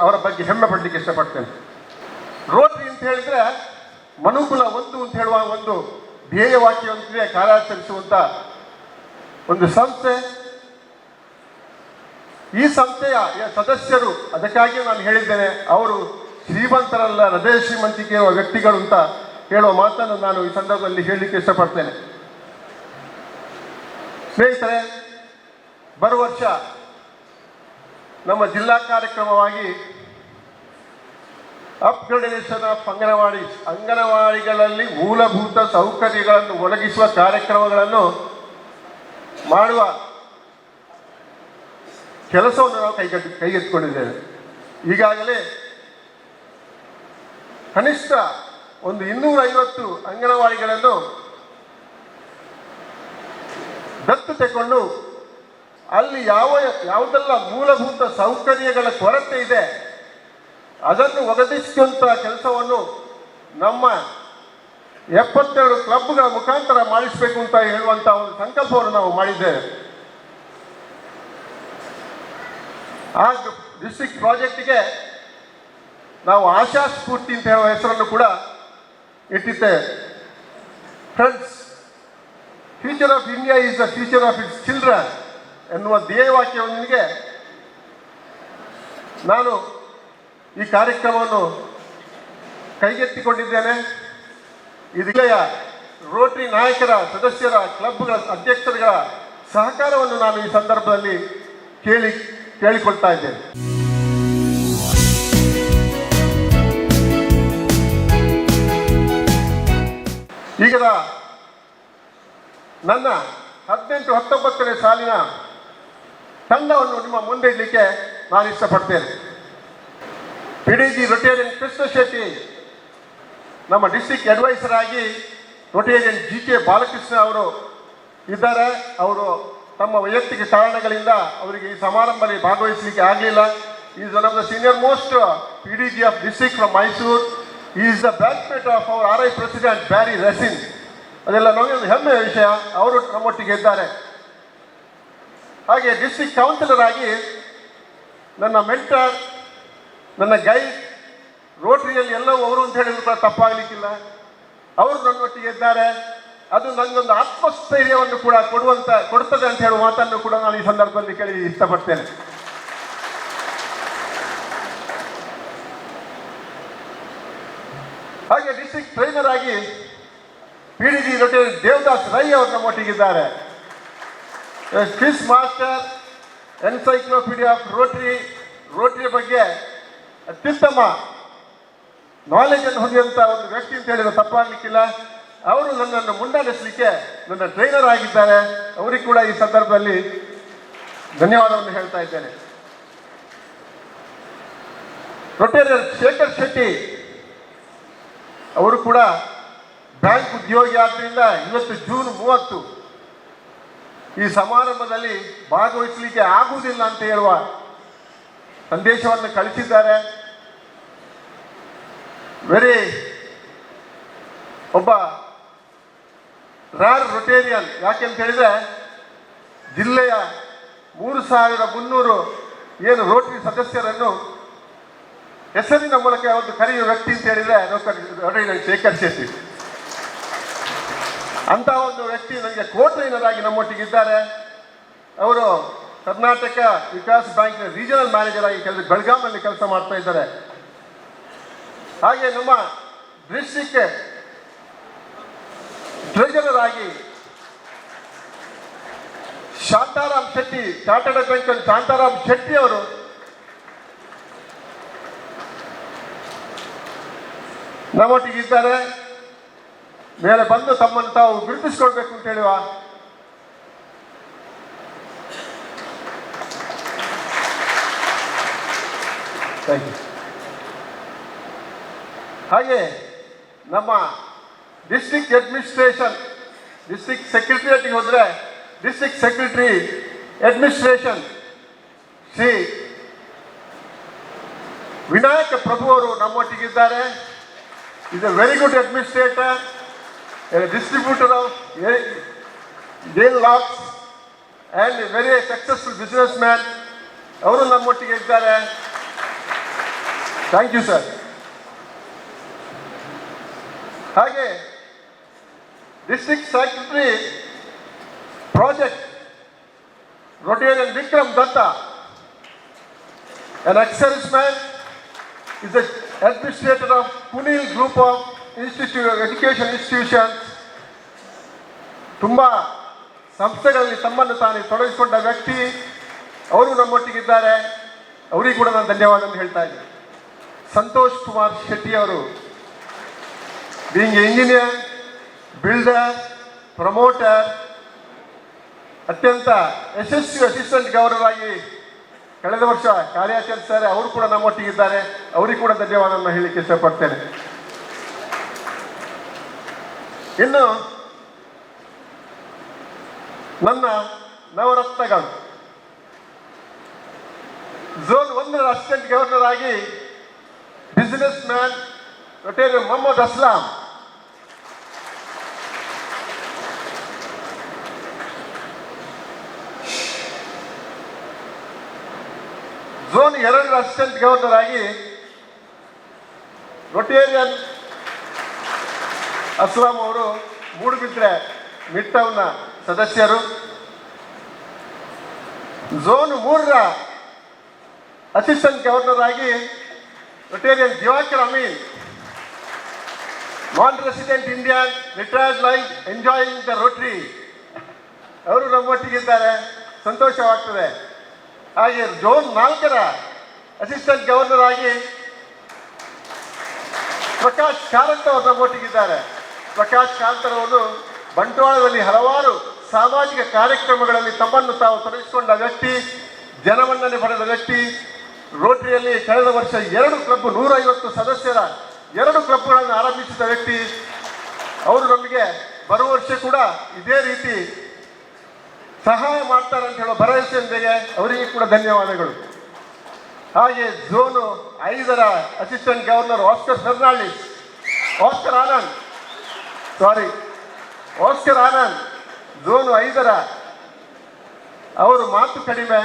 ಅವರ ಬಗ್ಗೆ ಹೆಮ್ಮೆ ಪಡಲಿಕ್ಕೆ ಇಷ್ಟಪಡ್ತೇನೆ. ರೋಟರಿ ಅಂತ ಹೇಳಿದರೆ ಮನುಕುಲ ಒಂದು ಅಂತ ಹೇಳುವ ಒಂದು ಧ್ಯೇಯವಾಕ್ಯವಂತಿದೆ ಕಾರ್ಯಾಚರಿಸುವಂಥ ಒಂದು ಸಂಸ್ಥೆ. ಈ ಸಂಸ್ಥೆಯ ಸದಸ್ಯರು, ಅದಕ್ಕಾಗಿ ನಾನು ಹೇಳಿದ್ದೇನೆ, ಅವರು ಶ್ರೀಮಂತರಲ್ಲ, ಹೃದಯ ಶ್ರೀಮಂತಿಕೆ ಇರುವ ವ್ಯಕ್ತಿಗಳು ಅಂತ ಹೇಳುವ ಮಾತನ್ನು ನಾನು ಈ ಸಂದರ್ಭದಲ್ಲಿ ಹೇಳಲಿಕ್ಕೆ ಇಷ್ಟಪಡ್ತೇನೆ. ಸ್ನೇಹಿತರೆ, ಬರುವ ವರ್ಷ ನಮ್ಮ ಜಿಲ್ಲಾ ಕಾರ್ಯಕ್ರಮವಾಗಿ ಅಪ್ಗ್ರೇಡೇಷನ್ ಆಫ್ ಅಂಗನವಾಡಿಗಳಲ್ಲಿ ಮೂಲಭೂತ ಸೌಕರ್ಯಗಳನ್ನು ಒದಗಿಸುವ ಕಾರ್ಯಕ್ರಮಗಳನ್ನು ಮಾಡುವ ಕೆಲಸವನ್ನು ನಾವು ಕೈಗೆತ್ತಿಕೊಂಡಿದ್ದೇವೆ. ಈಗಾಗಲೇ ಕನಿಷ್ಠ ಒಂದು 250 ಅಂಗನವಾಡಿಗಳನ್ನು ದತ್ತು ತಗೊಂಡು ಅಲ್ಲಿ ಯಾವುದೆಲ್ಲ ಮೂಲಭೂತ ಸೌಕರ್ಯಗಳ ಕೊರತೆ ಇದೆ ಅದನ್ನು ಒದಗಿಸುವಂಥ ಕೆಲಸವನ್ನು ನಮ್ಮ 72 ಕ್ಲಬ್ಗಳ ಮುಖಾಂತರ ಮಾಡಿಸಬೇಕು ಅಂತ ಹೇಳುವಂಥ ಒಂದು ಸಂಕಲ್ಪವನ್ನು ನಾವು ಮಾಡಿದ್ದೇವೆ. ಆ ಡಿಸ್ಟ್ರಿಕ್ಟ್ ಪ್ರಾಜೆಕ್ಟ್ಗೆ ನಾವು ಆಶಾ ಸ್ಫೂರ್ತಿ ಅಂತ ಹೇಳುವ ಹೆಸರನ್ನು ಕೂಡ ಇಟ್ಟಿದ್ದೇವೆ. Friends, future of India is the future of it's children ಎನ್ನುವ ಧ್ಯೇಯವಾಕ್ಯದೊಂದಿಗೆ ನಾನು ಈ ಕಾರ್ಯಕ್ರಮವನ್ನು ಕೈಗೆತ್ತಿಕೊಂಡಿದ್ದೇನೆ. ಇದೆಯ ರೋಟರಿ ನಾಯಕರ, ಸದಸ್ಯರ, ಕ್ಲಬ್ಗಳ ಅಧ್ಯಕ್ಷರುಗಳ ಸಹಕಾರವನ್ನು ನಾನು ಈ ಸಂದರ್ಭದಲ್ಲಿ ಕೇಳಿಕೊಳ್ತಾ ಇದ್ದೇನೆ. ಈಗ ನನ್ನ 18-19ನೇ ಸಾಲಿನ ತಂಡವನ್ನು ನಿಮ್ಮ ಮುಂದೆ ಇಡಲಿಕ್ಕೆ ನಾನು ಇಷ್ಟಪಡ್ತೇನೆ. PDG ರೊಟೇರಿಯನ್ ಕೃಷ್ಣ ಶೆಟ್ಟಿ ನಮ್ಮ ಡಿಸ್ಟ್ರಿಕ್ಟ್ ಅಡ್ವೈಸರ್ ಆಗಿ ರೊಟೇರಿಯನ್ GK ಬಾಲಕೃಷ್ಣ ಅವರು ಇದ್ದಾರೆ. ಅವರು ತಮ್ಮ ವೈಯಕ್ತಿಕ ಕಾರಣಗಳಿಂದ ಅವರಿಗೆ ಈ ಸಮಾರಂಭದಲ್ಲಿ ಭಾಗವಹಿಸಲಿಕ್ಕೆ ಆಗಲಿಲ್ಲ. Is one of the senior most PDG of district from Mysuru. Is the batchmate of our RI president Beary resin. ಅದೆಲ್ಲ ನಮಗೆ ಒಂದು ಹೆಮ್ಮೆಯ ವಿಷಯ. ಅವರು ನಮ್ಮೊಟ್ಟಿಗೆ ಇದ್ದಾರೆ. ಹಾಗೆ ಡಿಸ್ಟ್ರಿಕ್ಟ್ ಕೌನ್ಸಿಲರ್ ಆಗಿ ನನ್ನ ಮೆಂಟರ್, ನನ್ನ ಗೈಡ್, ರೋಟರಿಯಲ್ಲಿ ಎಲ್ಲವೂ ಅವರು ಅಂತ ಹೇಳಿದ್ರು ಕೂಡ ತಪ್ಪಾಗಲಿಕ್ಕಿಲ್ಲ, ಅವರು ನನ್ನೊಟ್ಟಿಗೆ ಇದ್ದಾರೆ. ಅದು ನನಗೊಂದು ಆತ್ಮಸ್ಥೈರ್ಯವನ್ನು ಕೂಡ ಕೊಡುತ್ತದೆ ಅಂತ ಹೇಳುವ ಮಾತನ್ನು ಕೂಡ ನಾನು ಈ ಸಂದರ್ಭದಲ್ಲಿ ಕೇಳಿ ಇಷ್ಟಪಡ್ತೇನೆ. ಹಾಗೆ ಡಿಸ್ಟ್ರಿಕ್ಟ್ ಟ್ರೈನರ್ ಆಗಿ PDG ರೊಟೇರಿಯನ್ ದೇವದಾಸ್ ರೈ ಅವರು ನಮ್ಮೊಟ್ಟಿಗಿದ್ದಾರೆ. Quiz master, encyclopedia of Rotary ಬಗ್ಗೆ ಅತ್ಯುತ್ತಮ ನಾಲೆಜನ್ನು ಹೊಂದಿದಂಥ ಒಂದು ವ್ಯಕ್ತಿ ಅಂತ ಹೇಳಿದ್ರೆ ತಪ್ಪಾಗಲಿಕ್ಕಿಲ್ಲ. ಅವರು ನನ್ನನ್ನು ಮುಂದಾಡಿಸಲಿಕ್ಕೆ ನನ್ನ ಟ್ರೈನರ್ ಆಗಿದ್ದಾರೆ. ಅವರಿಗೆ ಕೂಡ ಈ ಸಂದರ್ಭದಲ್ಲಿ ಧನ್ಯವಾದವನ್ನು ಹೇಳ್ತಾ ಇದ್ದೇನೆ. ರೊಟೇರಿಯನ್ ಶೇಖರ್ ಶೆಟ್ಟಿ ಅವರು ಕೂಡ ಬ್ಯಾಂಕ್ ಉದ್ಯೋಗಿ ಆದ್ದರಿಂದ ಇವತ್ತು ಜೂನ್ 30 ಈ ಸಮಾರಂಭದಲ್ಲಿ ಭಾಗವಹಿಸಲಿಕ್ಕೆ ಆಗುವುದಿಲ್ಲ ಅಂತ ಹೇಳುವ ಸಂದೇಶವನ್ನು ಕಳಿಸಿದ್ದಾರೆ. ಒಬ್ಬ ರಾರ್ ರೊಟೇರಿಯನ್. ಯಾಕೆಂತ ಹೇಳಿದ್ರೆ ಜಿಲ್ಲೆಯ 3300 ಏನು ರೋಟರಿ ಸದಸ್ಯರನ್ನು ಹೆಸರಿನ ಮೂಲಕ ಒಂದು ಕರೆಯುವ ವ್ಯಕ್ತಿ ಅಂತ ಹೇಳಿದ್ರೆ ರೊಟೇರಿಯನ್ ಶೇಖರ್ ಶೆಟ್ಟಿ. ಅಂತ ಒಂದು ವ್ಯಕ್ತಿ ನನಗೆ ಟ್ರೈನರ್ ಆಗಿ ನಮ್ಮೊಟ್ಟಿಗಿದ್ದಾರೆ. ಅವರು ಕರ್ನಾಟಕ ವಿಕಾಸ್ ಬ್ಯಾಂಕ್ನ ರೀಜನಲ್ ಮ್ಯಾನೇಜರ್ ಆಗಿ ಬೆಳಗಾವಿಯಲ್ಲಿ ಕೆಲಸ ಮಾಡ್ತಾ ಇದ್ದಾರೆ. ಹಾಗೆ ನಮ್ಮ ಡಿಸ್ಟ್ರಿಕ್ಟ್ ಟ್ರೆಜರರ್ ಆಗಿ ಶಾಂತಾರಾಮ್ ಶೆಟ್ಟಿ, ಚಾರ್ಟರ್ಡ್ ಅಕೌಂಟೆಂಟ್ ಶಾಂತಾರಾಮ್ ಶೆಟ್ಟಿ ಅವರು ನಮ್ಮೊಟ್ಟಿಗಿದ್ದಾರೆ. ಮೇಲೆ ಬಂದು ತಮ್ಮನ್ನು ತಾವು ಗುರುತಿಸ್ಕೊಳ್ಬೇಕು ಅಂತ ಹೇಳುವ ಹಾಗೆ ನಮ್ಮ ಡಿಸ್ಟ್ರಿಕ್ಟ್ ಅಡ್ಮಿನಿಸ್ಟ್ರೇಷನ್, ಡಿಸ್ಟ್ರಿಕ್ಟ್ ಸೆಕ್ರೆಟರಿಯೇಟ್ಗೆ ಹೋದರೆ district secretary administration Shri Vinayaka Prabhu ಅವರು ನಮ್ಮೊಟ್ಟಿಗಿದ್ದಾರೆ. Is a very good administrator, a distributor of Yale locks and a very successful businessman. ಅವರು ನಮ್ಮೊಟ್ಟಿಗೆ ಇದ್ದಾರೆ. Thank you sir. ಹಾಗೆ district secretary project Rotarian Vikram Datta An ex-serviceman is the administrator of Punil Group of Education Institutions. ತುಂಬ ಸಂಸ್ಥೆಗಳಲ್ಲಿ ತಮ್ಮನ್ನು ತಾನೇ ತೊಡಗಿಸಿಕೊಂಡ ವ್ಯಕ್ತಿ, ಅವರು ನಮ್ಮೊಟ್ಟಿಗಿದ್ದಾರೆ. ಅವರಿಗೆ ಕೂಡ ನಾನು ಧನ್ಯವಾದ ಹೇಳ್ತಾ ಇದ್ದೀನಿ. ಸಂತೋಷ್ ಕುಮಾರ್ ಶೆಟ್ಟಿ ಅವರು, ಬೀಯಿಂಗ್ ಇಂಜಿನಿಯರ್, ಬಿಲ್ಡರ್, ಪ್ರಮೋಟರ್, ಅತ್ಯಂತ ಯಶಸ್ವಿ ಅಸಿಸ್ಟೆಂಟ್ ಗವರ್ನರ್ ಆಗಿ ಕಳೆದ ವರ್ಷ ಕಾರ್ಯಾಚರಿಸಿದ್ದಾರೆ. ಅವರು ಕೂಡ ನಮ್ಮೊಟ್ಟಿಗಿದ್ದಾರೆ. ಅವರಿಗೆ ಕೂಡ ಧನ್ಯವಾದವನ್ನು ಹೇಳಲಿಕ್ಕೆ ಇಷ್ಟಪಡ್ತೇನೆ. ಇನ್ನು ನನ್ನ ನವರತ್ನಗಳು, ಝೋನ್ 1 ಅಸಿಸ್ಟೆಂಟ್ ಗವರ್ನರ್ ಆಗಿ businessman Rotarian Mohammed Aslam, zone 2 assistant governor ಆಗಿ ರೊಟೇರಿಯನ್ ಅಸ್ಲಾಂ ಅವರು ಮೂಡುಬಿದ್ರೆ ಮಿಡ್ ಟೌನ್ನ ಸದಸ್ಯರು. ಝೋನ್ 3 ಅಸಿಸ್ಟೆಂಟ್ ಗವರ್ನರ್ ಆಗಿ Rotarian Diwakar Amin, non resident Indian, retired life enjoying the Rotary, ಅವರು ನಮ್ಮೊಟ್ಟಿಗಿದ್ದಾರೆ. ಸಂತೋಷವಾಗ್ತದೆ. ಹಾಗೆ ಝೋನ್ 4 ಅಸಿಸ್ಟೆಂಟ್ ಗವರ್ನರ್ ಆಗಿ ಪ್ರಕಾಶ್ ಕಾರಂತ್ ಅವರು ನಮ್ಮೊಟ್ಟಿಗಿದ್ದಾರೆ. ಪ್ರಕಾಶ್ ಕಾರಂತ್ ಅವರು ಬಂಟ್ವಾಳದಲ್ಲಿ ಹಲವಾರು ಸಾಮಾಜಿಕ ಕಾರ್ಯಕ್ರಮಗಳಲ್ಲಿ ತಮ್ಮನ್ನು ತಾವು ತೊಡಗಿಸಿಕೊಂಡ ವ್ಯಕ್ತಿ, ಜನಮನ್ನಣೆ ಪಡೆದ ವ್ಯಕ್ತಿ. ರೋಟರಿಯಲ್ಲಿ ಕಳೆದ ವರ್ಷ 2 ಕ್ಲಬ್ 150 ಸದಸ್ಯರ 2 ಕ್ಲಬ್ಗಳನ್ನು ಆರಂಭಿಸಿದ ವ್ಯಕ್ತಿ. ಅವರು ನಮಗೆ ಬರುವ ವರ್ಷ ಕೂಡ ಇದೇ ರೀತಿ ಸಹಾಯ ಮಾಡ್ತಾರೆ ಅಂತ ಹೇಳೋ ಭರವಸೆಯೊಂದಿಗೆ ಅವರಿಗೆ ಕೂಡ ಧನ್ಯವಾದಗಳು. ಹಾಗೆ zone 5 assistant governor Oscar Fernandes, Oscar Anand, zone 5 ಅವರು ಮಾತು ಕಡಿಮೆ,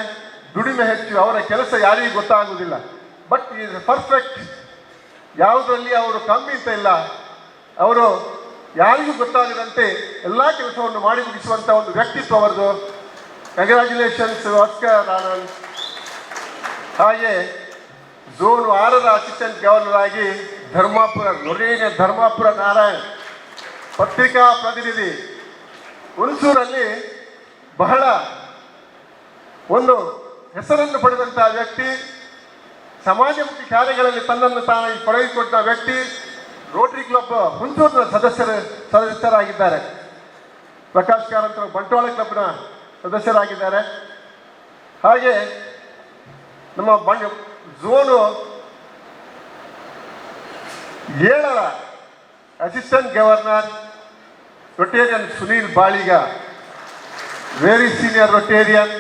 ದುಡಿಮೆ ಹೆಚ್ಚು. ಅವರ ಕೆಲಸ ಯಾರಿಗೂ ಗೊತ್ತಾಗುವುದಿಲ್ಲ. But is perfect. ಯಾವುದರಲ್ಲಿ ಅವರು ಕಮ್ಮಿ ಅಂತ ಇಲ್ಲ. ಅವರು ಯಾರಿಗೂ ಗೊತ್ತಾಗದಂತೆ ಎಲ್ಲ ಕೆಲಸವನ್ನು ಮಾಡಿ ಮುಗಿಸುವಂಥ ಒಂದು ವ್ಯಕ್ತಿತ್ವ ಅವರದು. Congratulations Oscar Anand. ಹಾಗೆ ಝೋನ್ 6 ಅಸಿಸ್ಟೆಂಟ್ ಗವರ್ನರ್ ಆಗಿ ಧರ್ಮಾಪುರ ನಾರಾಯಣ್, ಪತ್ರಿಕಾ ಪ್ರತಿನಿಧಿ. ಹುಣಸೂರಲ್ಲಿ ಬಹಳ ಒಂದು ಹೆಸರನ್ನು ಪಡೆದಂತಹ ವ್ಯಕ್ತಿ, ಸಮಾಜಮುಖಿ ಕಾರ್ಯಗಳಲ್ಲಿ ತನ್ನನ್ನು ತಾನು ತೊಡಗಿಸಿಕೊಂಡ ವ್ಯಕ್ತಿ. ರೋಟರಿ ಕ್ಲಬ್ ಹುಣಸೂರಿನ ಸದಸ್ಯರಾಗಿದ್ದಾರೆ. ಪ್ರಕಾಶ್ ಕಾರಂತ್ ಬಂಟ್ವಾಳ ಕ್ಲಬ್ನ ಸದಸ್ಯರಾಗಿದ್ದಾರೆ. ಹಾಗೆ ನಮ್ಮ zone 7 assistant governor rotarian Sunil Baliga, very senior rotarian,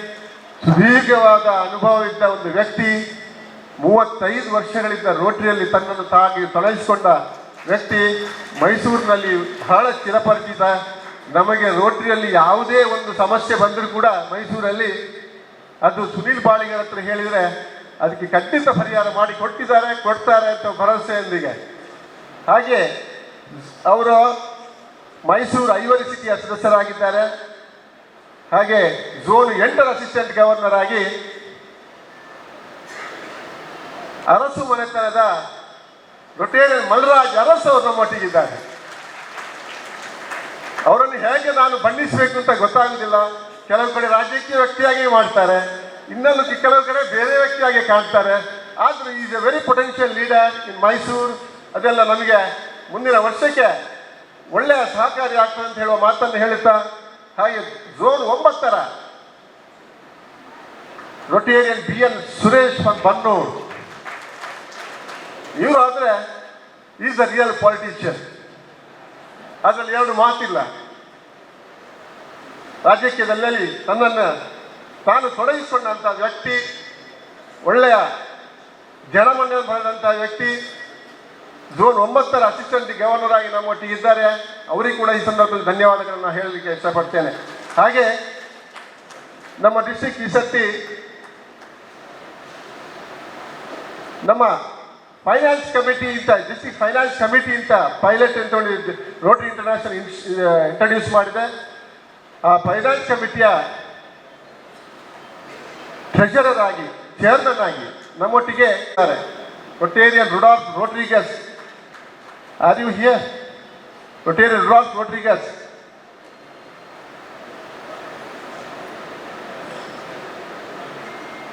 ಸುದೀರ್ಘವಾದ ಅನುಭವವಿದ್ದ ಒಂದು ವ್ಯಕ್ತಿ. 35 ವರ್ಷಗಳಿಂದ ರೋಟರಿಯಲ್ಲಿ ತನ್ನನ್ನು ತಾಗಿ ತೊಡಗಿಸಿಕೊಂಡ ವ್ಯಕ್ತಿ. ಮೈಸೂರಿನಲ್ಲಿ ಬಹಳ ಚಿರಪರಿಚಿತ. ನಮಗೆ ರೋಟರಿಯಲ್ಲಿ ಯಾವುದೇ ಒಂದು ಸಮಸ್ಯೆ ಬಂದರೂ ಕೂಡ ಮೈಸೂರಲ್ಲಿ ಅದು ಸುನೀಲ್ ಬಾಳಿಗರ ಹತ್ರ ಹೇಳಿದರೆ ಅದಕ್ಕೆ ಖಂಡಿತ ಪರಿಹಾರ ಮಾಡಿ ಕೊಡ್ತಾರೆ ಅಂತ ಭರವಸೆಯೊಂದಿಗೆ. ಹಾಗೆ ಅವರು ಮೈಸೂರು ಐವರಿ ಸಿಟಿಯ ಸದಸ್ಯರಾಗಿದ್ದಾರೆ. ಹಾಗೆ ಝೋನ್ 8 ಅಸಿಸ್ಟೆಂಟ್ ಗವರ್ನರ್ ಆಗಿ ಅರಸು ಮನೆತನದ ರೊಟೇರಿಯನ್ ಮಲ್ರಾಜ್ ಅರಸು ಅವರು ನಮ್ಮೊಟ್ಟಿಗಿದ್ದಾರೆ. ಅವರನ್ನು ಹೇಗೆ ನಾನು ಬಣ್ಣಿಸಬೇಕು ಅಂತ ಗೊತ್ತಾಗುವುದಿಲ್ಲ. ಕೆಲವು ಕಡೆ ರಾಜಕೀಯ ವ್ಯಕ್ತಿಯಾಗಿ ಮಾಡ್ತಾರೆ, ಇನ್ನೊಂದು ಕೆಲವು ಕಡೆ ಬೇರೆ ವ್ಯಕ್ತಿಯಾಗಿ ಕಾಣ್ತಾರೆ. ಆದರೂ is a very potential leader in Mysuru. ಅದೆಲ್ಲ ನಮಗೆ ಮುಂದಿನ ವರ್ಷಕ್ಕೆ ಒಳ್ಳೆಯ ಸಹಕಾರಿ ಆಗ್ತದೆ ಅಂತ ಹೇಳುವ ಮಾತನ್ನು ಹೇಳುತ್ತಾ, ಹಾಗೆ zone 9 Rotarian BN Suresh Bannur, ಇವರು ಆದರೆ ಈಸ್ ಅ ರಿಯಲ್ ಪಾಲಿಟಿಷಿಯನ್. ಅದರಲ್ಲಿ 2 ಮಾತಿಲ್ಲ. ರಾಜಕೀಯದಲ್ಲಿ ತನ್ನನ್ನು ತಾನು ತೊಡಗಿಸಿಕೊಂಡಂಥ ವ್ಯಕ್ತಿ, ಒಳ್ಳೆಯ ಜನಮನ್ನಣೆ ಪಡೆದಂಥ ವ್ಯಕ್ತಿ. ಝೋನ್ 9 ಅಸಿಸ್ಟೆಂಟ್ ಗವರ್ನರ್ ಆಗಿ ನಮ್ಮೊಟ್ಟಿಗಿದ್ದಾರೆ. ಅವರಿಗೆ ಕೂಡ ಈ ಸಂದರ್ಭದಲ್ಲಿ ಧನ್ಯವಾದಗಳನ್ನು ಹೇಳಲಿಕ್ಕೆ ಇಷ್ಟಪಡ್ತೇನೆ. ಹಾಗೆ ನಮ್ಮ ಡಿಸ್ಟ್ರಿಕ್ಟ್ ಈ ಸರ್ತಿ ನಮ್ಮ ಫೈನಾನ್ಸ್ ಕಮಿಟಿ ಅಂತ, ಡಿಸ್ಟ್ರಿಕ್ಟ್ ಫೈನಾನ್ಸ್ ಕಮಿಟಿ ಅಂತ ಪೈಲಟ್ ಅಂತ ರೋಟರಿ ಇಂಟರ್ನ್ಯಾಷನಲ್ ಇಂಟ್ರಡ್ಯೂಸ್ ಮಾಡಿದೆ. ಆ ಫೈನಾನ್ಸ್ ಕಮಿಟಿಯ ಟ್ರೆಷರರ್ ಆಗಿ, ಚೇರ್ಮನ್ ಆಗಿ ನಮ್ಮೊಟ್ಟಿಗೆ ಇದ್ದಾರೆ. Rotarian Rudolph Rodrigues. Are you here? Rotarian Rudolph Rodrigues.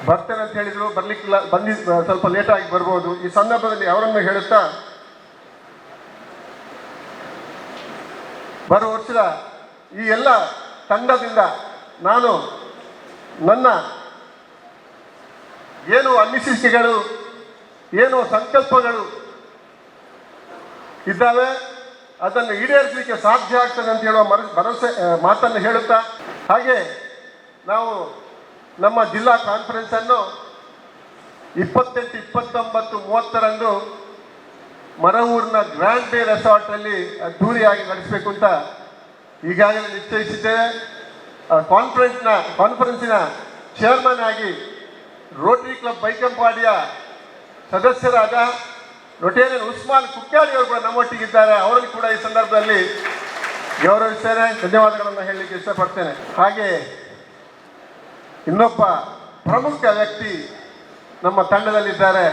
ಬರ್ತೇನೆ ಅಂತ ಹೇಳಿದ್ರು, ಬರ್ಲಿಕ್ಕಿಲ್ಲ, ಸ್ವಲ್ಪ ಲೇಟಾಗಿ ಬರ್ಬೋದು. ಈ ಸಂದರ್ಭದಲ್ಲಿ ಅವರನ್ನು ಹೇಳುತ್ತಾ ಬರುವ ವರ್ಷದ ಈ ಎಲ್ಲ ತಂಡದಿಂದ ನಾನು ನನ್ನ ಏನು ಅನಿಸಿಕೆಗಳು, ಏನು ಸಂಕಲ್ಪಗಳು ಇದ್ದಾವೆ ಅದನ್ನು ಈಡೇರಿಸಲಿಕ್ಕೆ ಸಾಧ್ಯ ಆಗ್ತದೆ ಅಂತ ಹೇಳುವ ಭರವಸೆ ಮಾತನ್ನು ಹೇಳುತ್ತಾ, ಹಾಗೆ ನಾವು ನಮ್ಮ ಜಿಲ್ಲಾ ಕಾನ್ಫರೆನ್ಸನ್ನು 28, 29, 30ರಂದು ಮರವೂರಿನ ಗ್ರ್ಯಾಂಡ್ ಬೇ ರೆಸಾರ್ಟಲ್ಲಿ ಅದ್ದೂರಿಯಾಗಿ ನಡೆಸಬೇಕು ಅಂತ ಈಗಾಗಲೇ ನಿಶ್ಚಯಿಸಿದ್ದೇವೆ. ಕಾನ್ಫರೆನ್ಸಿನ ಚೇರ್ಮನ್ ಆಗಿ ರೋಟರಿ ಕ್ಲಬ್ ಬೈಕಂಪಾಡಿಯ ಸದಸ್ಯರಾದ ರೊಟೇರಿಯನ್ ಉಸ್ಮಾನ್ ಕುಕ್ಕಾಡಿ ಅವರು ಕೂಡ ನಮ್ಮೊಟ್ಟಿಗಿದ್ದಾರೆ. ಅವರಲ್ಲಿ ಕೂಡ ಈ ಸಂದರ್ಭದಲ್ಲಿ ಗೌರವಿಸ್ತೇನೆ, ಧನ್ಯವಾದಗಳನ್ನು ಹೇಳಲಿಕ್ಕೆ ಇಷ್ಟಪಡ್ತೇನೆ. ಹಾಗೆ ಇನ್ನೊಬ್ಬ ಪ್ರಮುಖ ವ್ಯಕ್ತಿ ನಮ್ಮ ತಂಡದಲ್ಲಿದ್ದಾರೆ.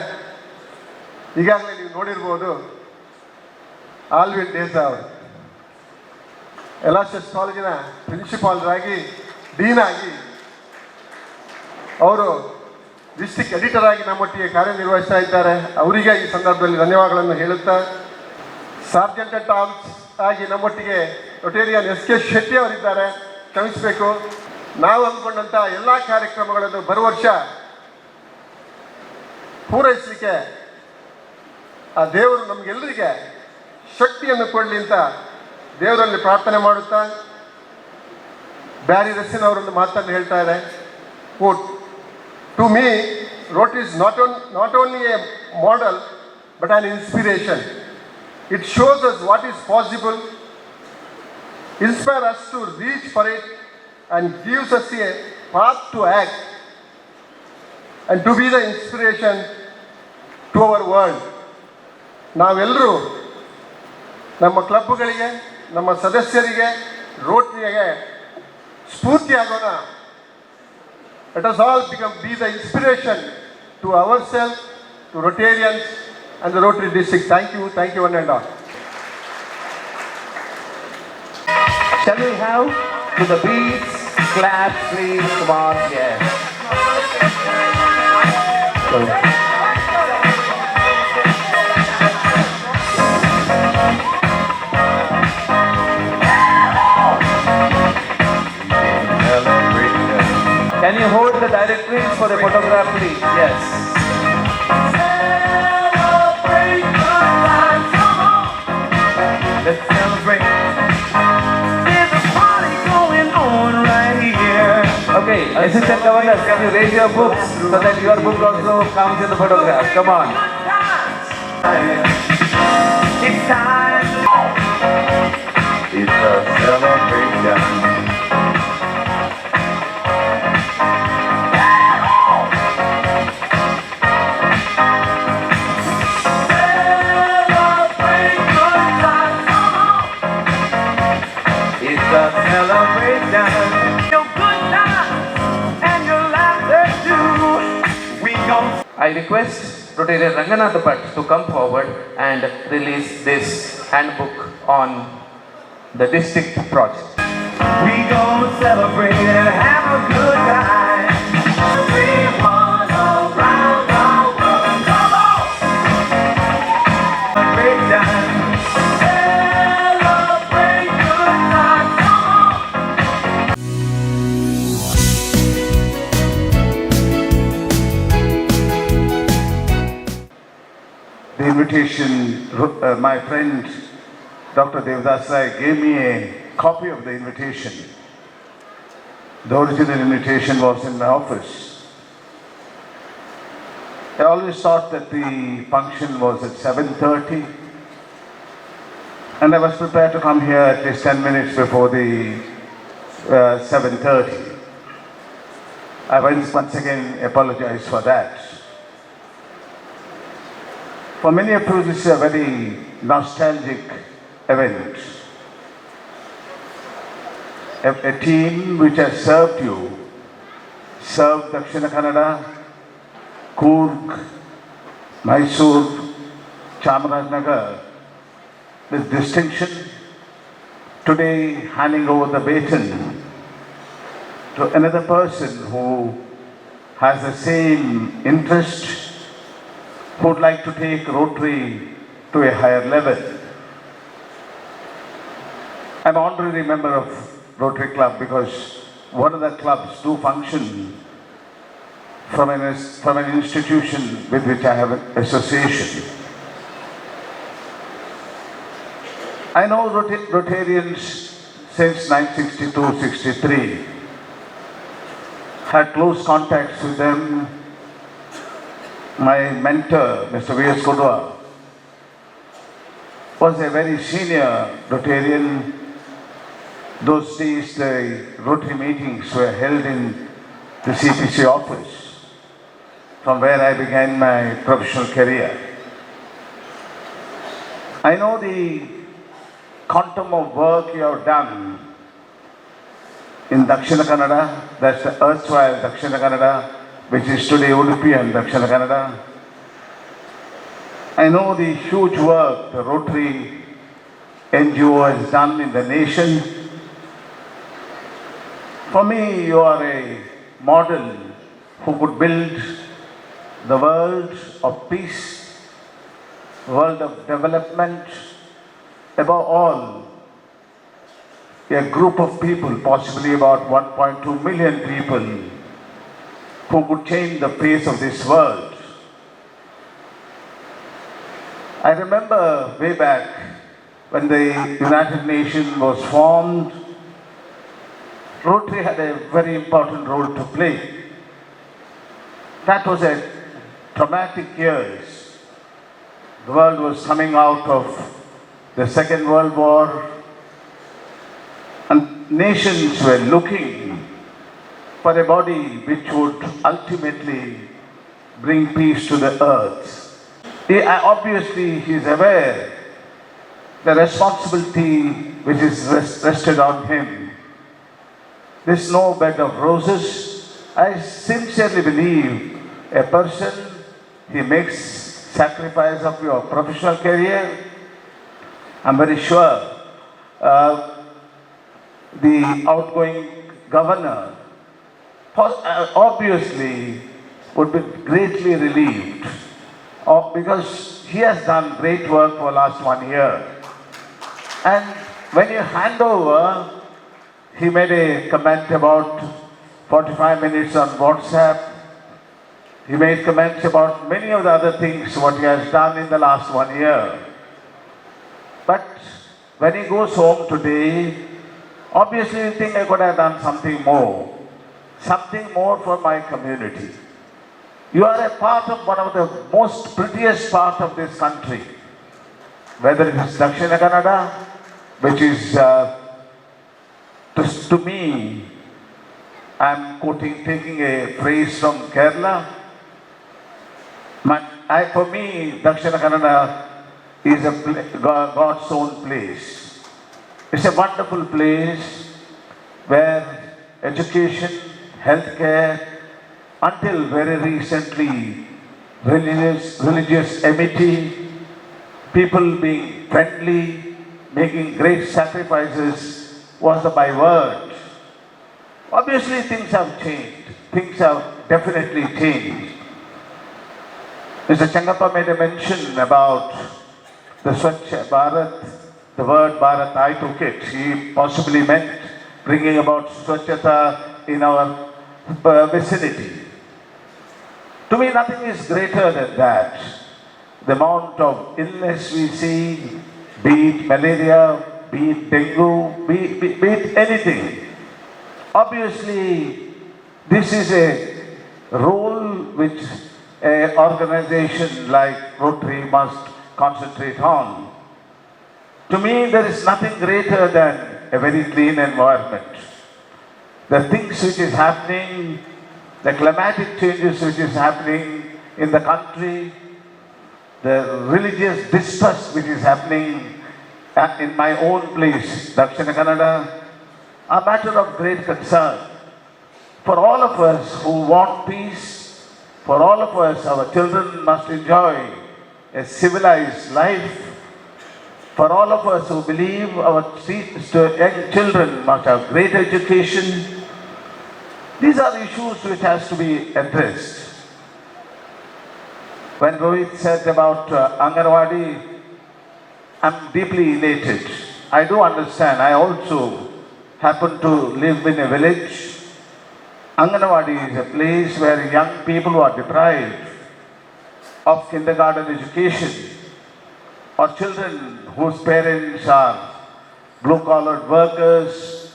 ಈಗಾಗಲೇ ನೀವು ನೋಡಿರ್ಬೋದು, ಆಲ್ವಿನ್ ಡೇಸಾ ಅವರು ಎಲಾಸಿಯಸ್ ಕಾಲೇಜಿನ ಪ್ರಿನ್ಸಿಪಾಲ್ರಾಗಿ, ಡೀನ್ ಆಗಿ, ಅವರು ಡಿಸ್ಟ್ರಿಕ್ಟ್ ಎಡಿಟರ್ ಆಗಿ ನಮ್ಮೊಟ್ಟಿಗೆ ಕಾರ್ಯನಿರ್ವಹಿಸ್ತಾ ಇದ್ದಾರೆ. ಅವರಿಗೆ ಈ ಸಂದರ್ಭದಲ್ಲಿ ಧನ್ಯವಾದಗಳನ್ನು ಹೇಳುತ್ತಾ, ಸಾರ್ಜೆಂಟ್ ಅಟ್ ಆರ್ಮ್ಸ್ ಆಗಿ ನಮ್ಮೊಟ್ಟಿಗೆ ರೊಟೇರಿಯನ್ ಎಸ್ ಕೆ ಶೆಟ್ಟಿ ಅವರಿದ್ದಾರೆ. ಕ್ಷಮಿಸಬೇಕು, ನಾವು ಅಂದ್ಕೊಂಡಂಥ ಎಲ್ಲ ಕಾರ್ಯಕ್ರಮಗಳನ್ನು ಬರುವ ವರ್ಷ ಪೂರೈಸಲಿಕ್ಕೆ ಆ ದೇವರು ನಮಗೆಲ್ಲರಿಗೆ ಶಕ್ತಿಯನ್ನು ಕೊಡಲಿ ಅಂತ ದೇವರಲ್ಲಿ ಪ್ರಾರ್ಥನೆ ಮಾಡುತ್ತಾ, ಬ್ಯಾರಿ ರಸಿನ್ ಅವರೊಂದು ಮಾತನ್ನು ಹೇಳ್ತಾ ಇದೆ. Quote, to me Rotary is not only a model but an inspiration. It shows us what is possible, inspire us to reach for it and gives us a path to act and to be the inspiration to our world. ನಾವೆಲ್ಲರೂ ನಮ್ಮ ಕ್ಲಬ್ಗಳಿಗೆ, ನಮ್ಮ ಸದಸ್ಯರಿಗೆ, ರೋಟರಿಗೆ ಸ್ಫೂರ್ತಿಯಾಗೋಣ. Let us all be the inspiration to ourselves, to Rotarians and the Rotary district. Thank you one and all. Shall we have to the beats, clap, please, come on, yes. Can you hold the directories for the photograph, please? Yes. Let's celebrate. Okay, Assistant Governor, can you raise your books so that your book also comes in the photograph? Come on. It's time. It's a celebration. It's a celebration. I request Rotarian Ranganath Bhatt to come forward and release this handbook on the district project. We gonna celebrate and have a good time. Everyone around the world, come on! A great time. Celebrate good times, come on! The invitation, my friend Dr. Devdas Rai gave me a copy of the invitation. The original invitation was in my office. I always thought that the function was at 7:30, and I was prepared to come here at least 10 minutes before the 7:30. I once again apologize for that. For many of you, this is a very nostalgic event. A team which has served you, served Dakshina Kannada, Coorg, Mysore, Chamarajanagar with distinction. Today, handing over the baton to another person who has the same interest, who would like to take Rotary to a higher level. I'm an honorary member of Rotary Club because one of the clubs do function from an institution with which I have an association. I know Rotarians since 1962-63, had close contacts with them. My mentor, Mr. V.S. Kodwa, was a very senior Rotarian. Those days, the Rotary meetings were held in the CPC office, from where I began my professional career. I know the quantum of work you have done in Dakshina Kannada, that's the erstwhile Dakshina Kannada, which is today Udupi and Dakshina Kannada. I know the huge work the Rotary NGO has done in the nation. For me, you are a model who could build the world of peace, world of development, above all, a group of people, possibly about 1.2 million people, who could change the face of this world. I remember way back when the United Nations was formed, Rotary had a very important role to play. That was a traumatic years. The world was coming out of the Second World War, and nations were looking for a body which would ultimately bring peace to the earth. Obviously, he is aware the responsibility which is rested on him. There's no bed of roses. I sincerely believe a person, he makes sacrifice of your professional career. I'm very sure the outgoing governor obviously would be greatly relieved because he has done great work for the last 1 year. And when you hand over, he made a comment about 45 minutes on WhatsApp. He made comments about many of the other things what he has done in the last 1 year. But when he goes home today, obviously you think I could have done something more for my community. You are a part of one of the most prettiest part of this country, whether it is Dakshina Kannada, which is to me, I'm taking a phrase from Kerala. For me, Dakshina Kannada is God's own place. It's a wonderful place where education, healthcare, until very recently, religious amity, people being friendly, making great sacrifices was the byword. Obviously, things have changed. Things have definitely changed. Mr. Changappa made a mention about the Swachh Bharat, the word Bharat, I took it. He possibly meant bringing about Swachhata in our vicinity. To me, nothing is greater than that. The amount of illness we see, be it malaria, be it dengue, be it anything. Obviously, this is a role which an organization like Rotary must concentrate on. To me, there is nothing greater than a very clean environment. The things which is happening, the climatic changes which is happening in the country, the religious distrust which is happening in my own place, Dakshina Kannada, are matter of great concern for all of us who want peace, For all of us, our children must enjoy a civilized life. For all of us who believe our young children must have great education. These are issues which has to be addressed. When Rohit said about Anganwadi, I'm deeply elated. I do understand. I also happen to live in a village. Anganwadi is a place where young people who are deprived of kindergarten education, or children whose parents are blue-collar workers,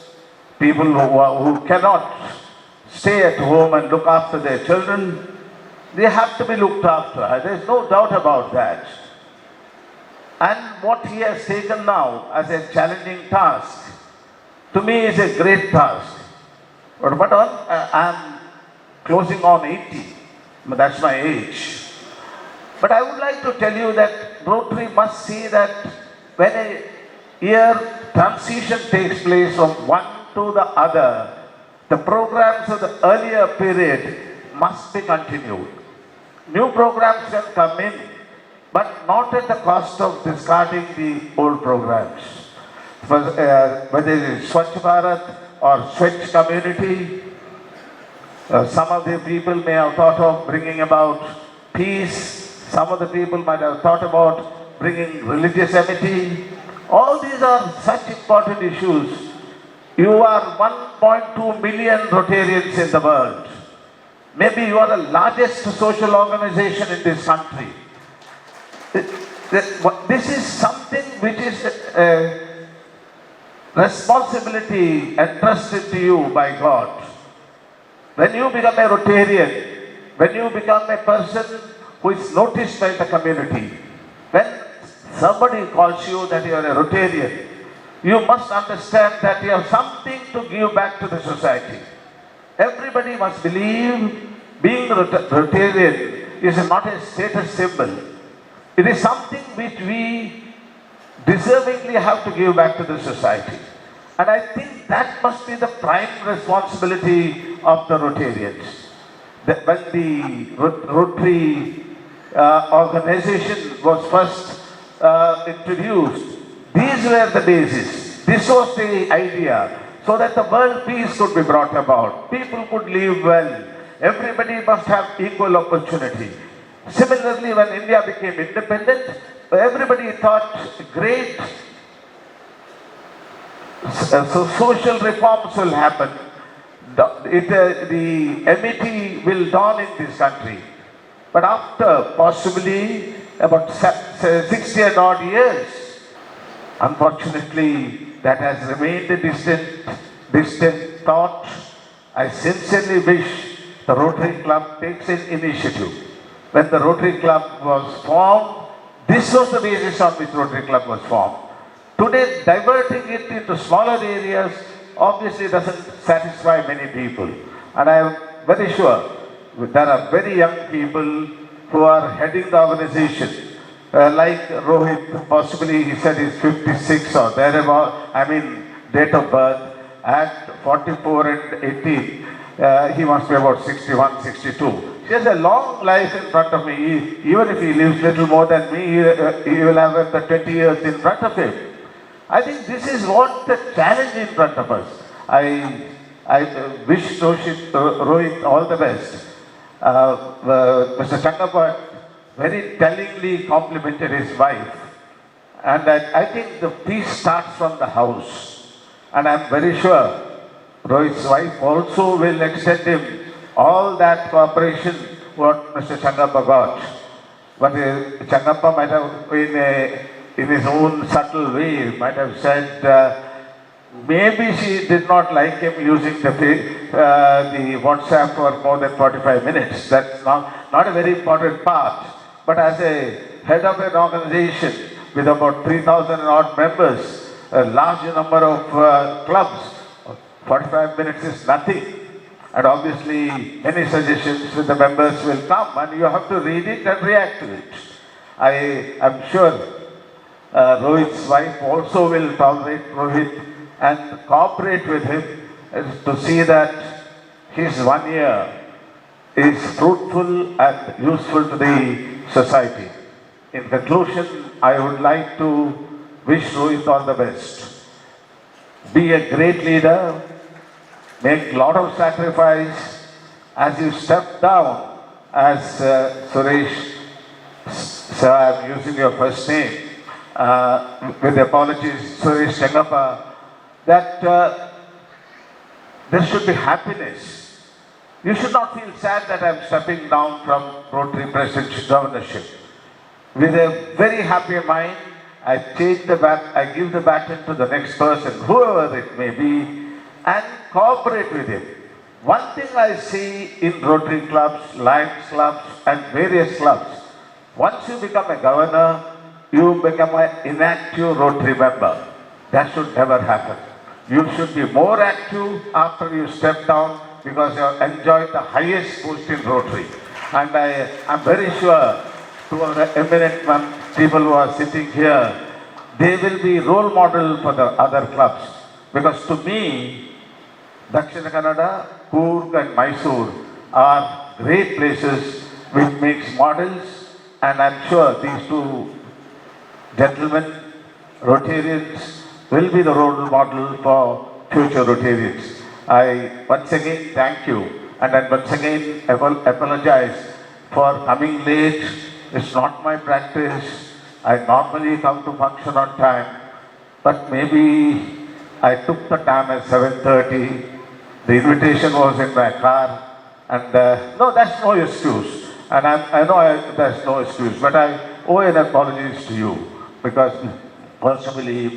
people who cannot stay at home and look after their children, they have to be looked after. There is no doubt about that. And what he has taken now as a challenging task, to me is a great task. But I'm closing on 80, that's my age. But I would like to tell you that Rotary must see that when a year transition takes place from one to the other, the programs of the earlier period must be continued. New programs can come in, but not at the cost of discarding the old programs. Whether it is Swachh Bharat or Swachh Community, some of the people may have thought of bringing about peace. Some of the people might have thought about bringing religious amity. All these are such important issues. You are 1.2 million Rotarians in the world. Maybe you are the largest social organization in this country. This is something which is a responsibility entrusted to you by God. When you become a Rotarian, when you become a person who is noticed by the community, when somebody calls you that you are a Rotarian, you must understand that you have something to give back to the society. Everybody must believe being Rotarian is not a status symbol. It is something which we deservingly have to give back to the society. And I think that must be the prime responsibility of the Rotarians. When the Rotary organization was first introduced, these were the basis. This was the idea, so that the world peace could be brought about. People could live well. Everybody must have equal opportunity. Similarly, when India became independent, everybody thought great social reforms will happen. The amity will dawn in this country. But after possibly about 60 and odd years, unfortunately, that has remained a distant thought. I sincerely wish the Rotary Club takes an initiative. When the Rotary Club was formed, this was the basis on which Rotary Club was formed. Today, diverting it into smaller areas obviously doesn't satisfy many people. And I am very sure there are very young people who are heading the organization. Like Rohit, possibly he said he's 56 or thereabout, date of birth. At 44 and 18, he must be about 61, 62. He has a long life in front of me. Even if he lives little more than me, he will have the 20 years in front of him. I think this is what the challenge in front of us. I wish Rohit all the best. Mr. Changappa very tellingly complimented his wife. And I think the peace starts from the house. And I'm very sure Rohit's wife also will extend him all that cooperation what Mr. Changappa got. But Changappa might have, in his own subtle way, might have said, maybe she did not like him using the WhatsApp for more than 45 minutes. That's not a very important part. But as a head of an organization with about 3,000 odd members, a large number of clubs, 45 minutes is nothing. And obviously, many suggestions with the members will come and you have to read it and react to it. I am sure Rohit's wife also will tolerate Rohit and cooperate with him to see that his 1 year is fruitful and useful to the society. In conclusion, I would like to wish Rohit all the best. Be a great leader, make a lot of sacrifice as you step down as Suresh, sir, I'm using your first name, with apologies, Suresh Chengappa, that there should be happiness. You should not feel sad that I'm stepping down from Rotary President governorship. With a very happy mind, I give the baton to the next person, whoever it may be, and cooperate with him. One thing I see in Rotary clubs, Lions clubs, and various clubs, once you become a governor, you become an inactive Rotary member. That should never happen. You should be more active after you step down because you have enjoyed the highest post in Rotary. And I am very sure to our eminent people who are sitting here, they will be role model for the other clubs. Because to me, Dakshina Kannada, Coorg and Mysore are great places which makes models, and I'm sure these two gentlemen, Rotarians, will be the role model for future Rotarians. I once again thank you, and I once again apologize for coming late. It's not my practice. I normally come to function on time, but maybe I took the time at 7:30. The invitation was in my car, and no, that's no excuse. And I know there's no excuse, but I owe an apology to you because personally,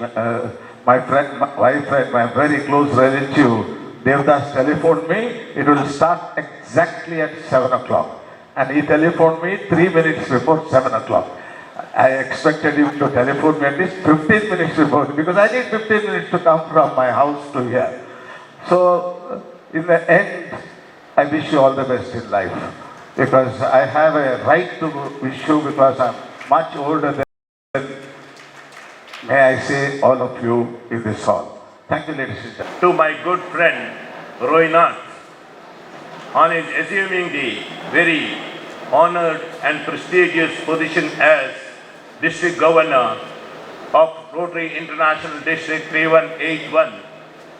my friend, my very close relative, Devdas telephoned me. It will start exactly at 7 o'clock. And he telephoned me 3 minutes before 7 o'clock. I expected him to telephone me at least 15 minutes before, because I need 15 minutes to come from my house to here. So, in the end, I wish you all the best in life, because I have a right to wish you because I'm much older than, may I say, all of you in this hall. Thank you, ladies and gentlemen. To my good friend Rohinath, on his assuming the very honored and prestigious position as District Governor of Rotary International District 3181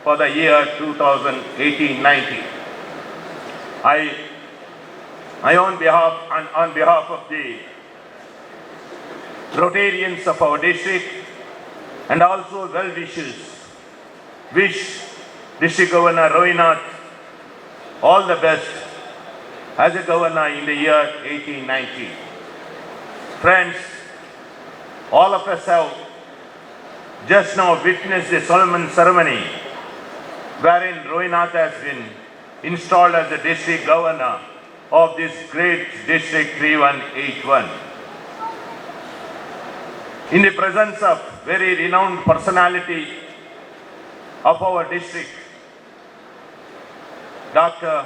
for the year 2018-19. I on behalf of the Rotarians of our district and also well-wishers, wish District Governor Rohinath all the best as a governor in the year 1890. Friends, all of us have just now witnessed the solemn ceremony wherein Rohinath has been installed as the district governor of this great district 3181. In the presence of very renowned personality of our district, Dr.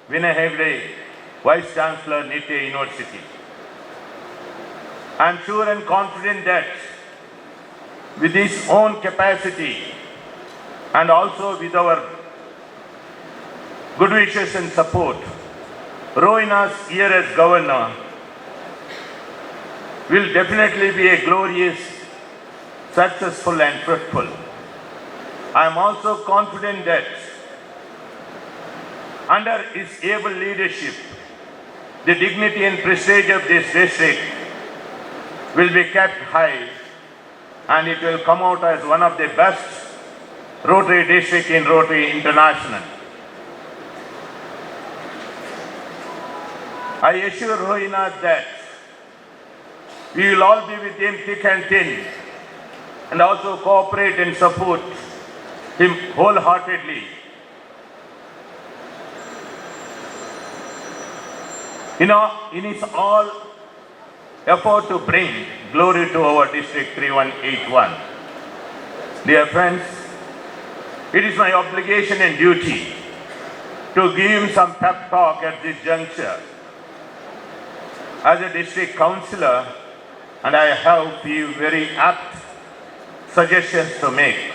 Vinay Hegde, Vice Chancellor, Nitya University. I am sure and confident that with his own capacity and also with our good wishes and support, Rohinath's year as governor will definitely be a glorious, successful and fruitful. I am also confident that under his able leadership, the dignity and prestige of this district will be kept high, and it will come out as one of the best Rotary district in Rotary International. I assure Rohinath that we will all be with him thick and thin, and also cooperate and support him wholeheartedly. In his all effort to bring glory to our district 3181. Dear friends, it is my obligation and duty to give him some pep talk at this juncture. As a district councillor, and I have few very apt suggestions to make.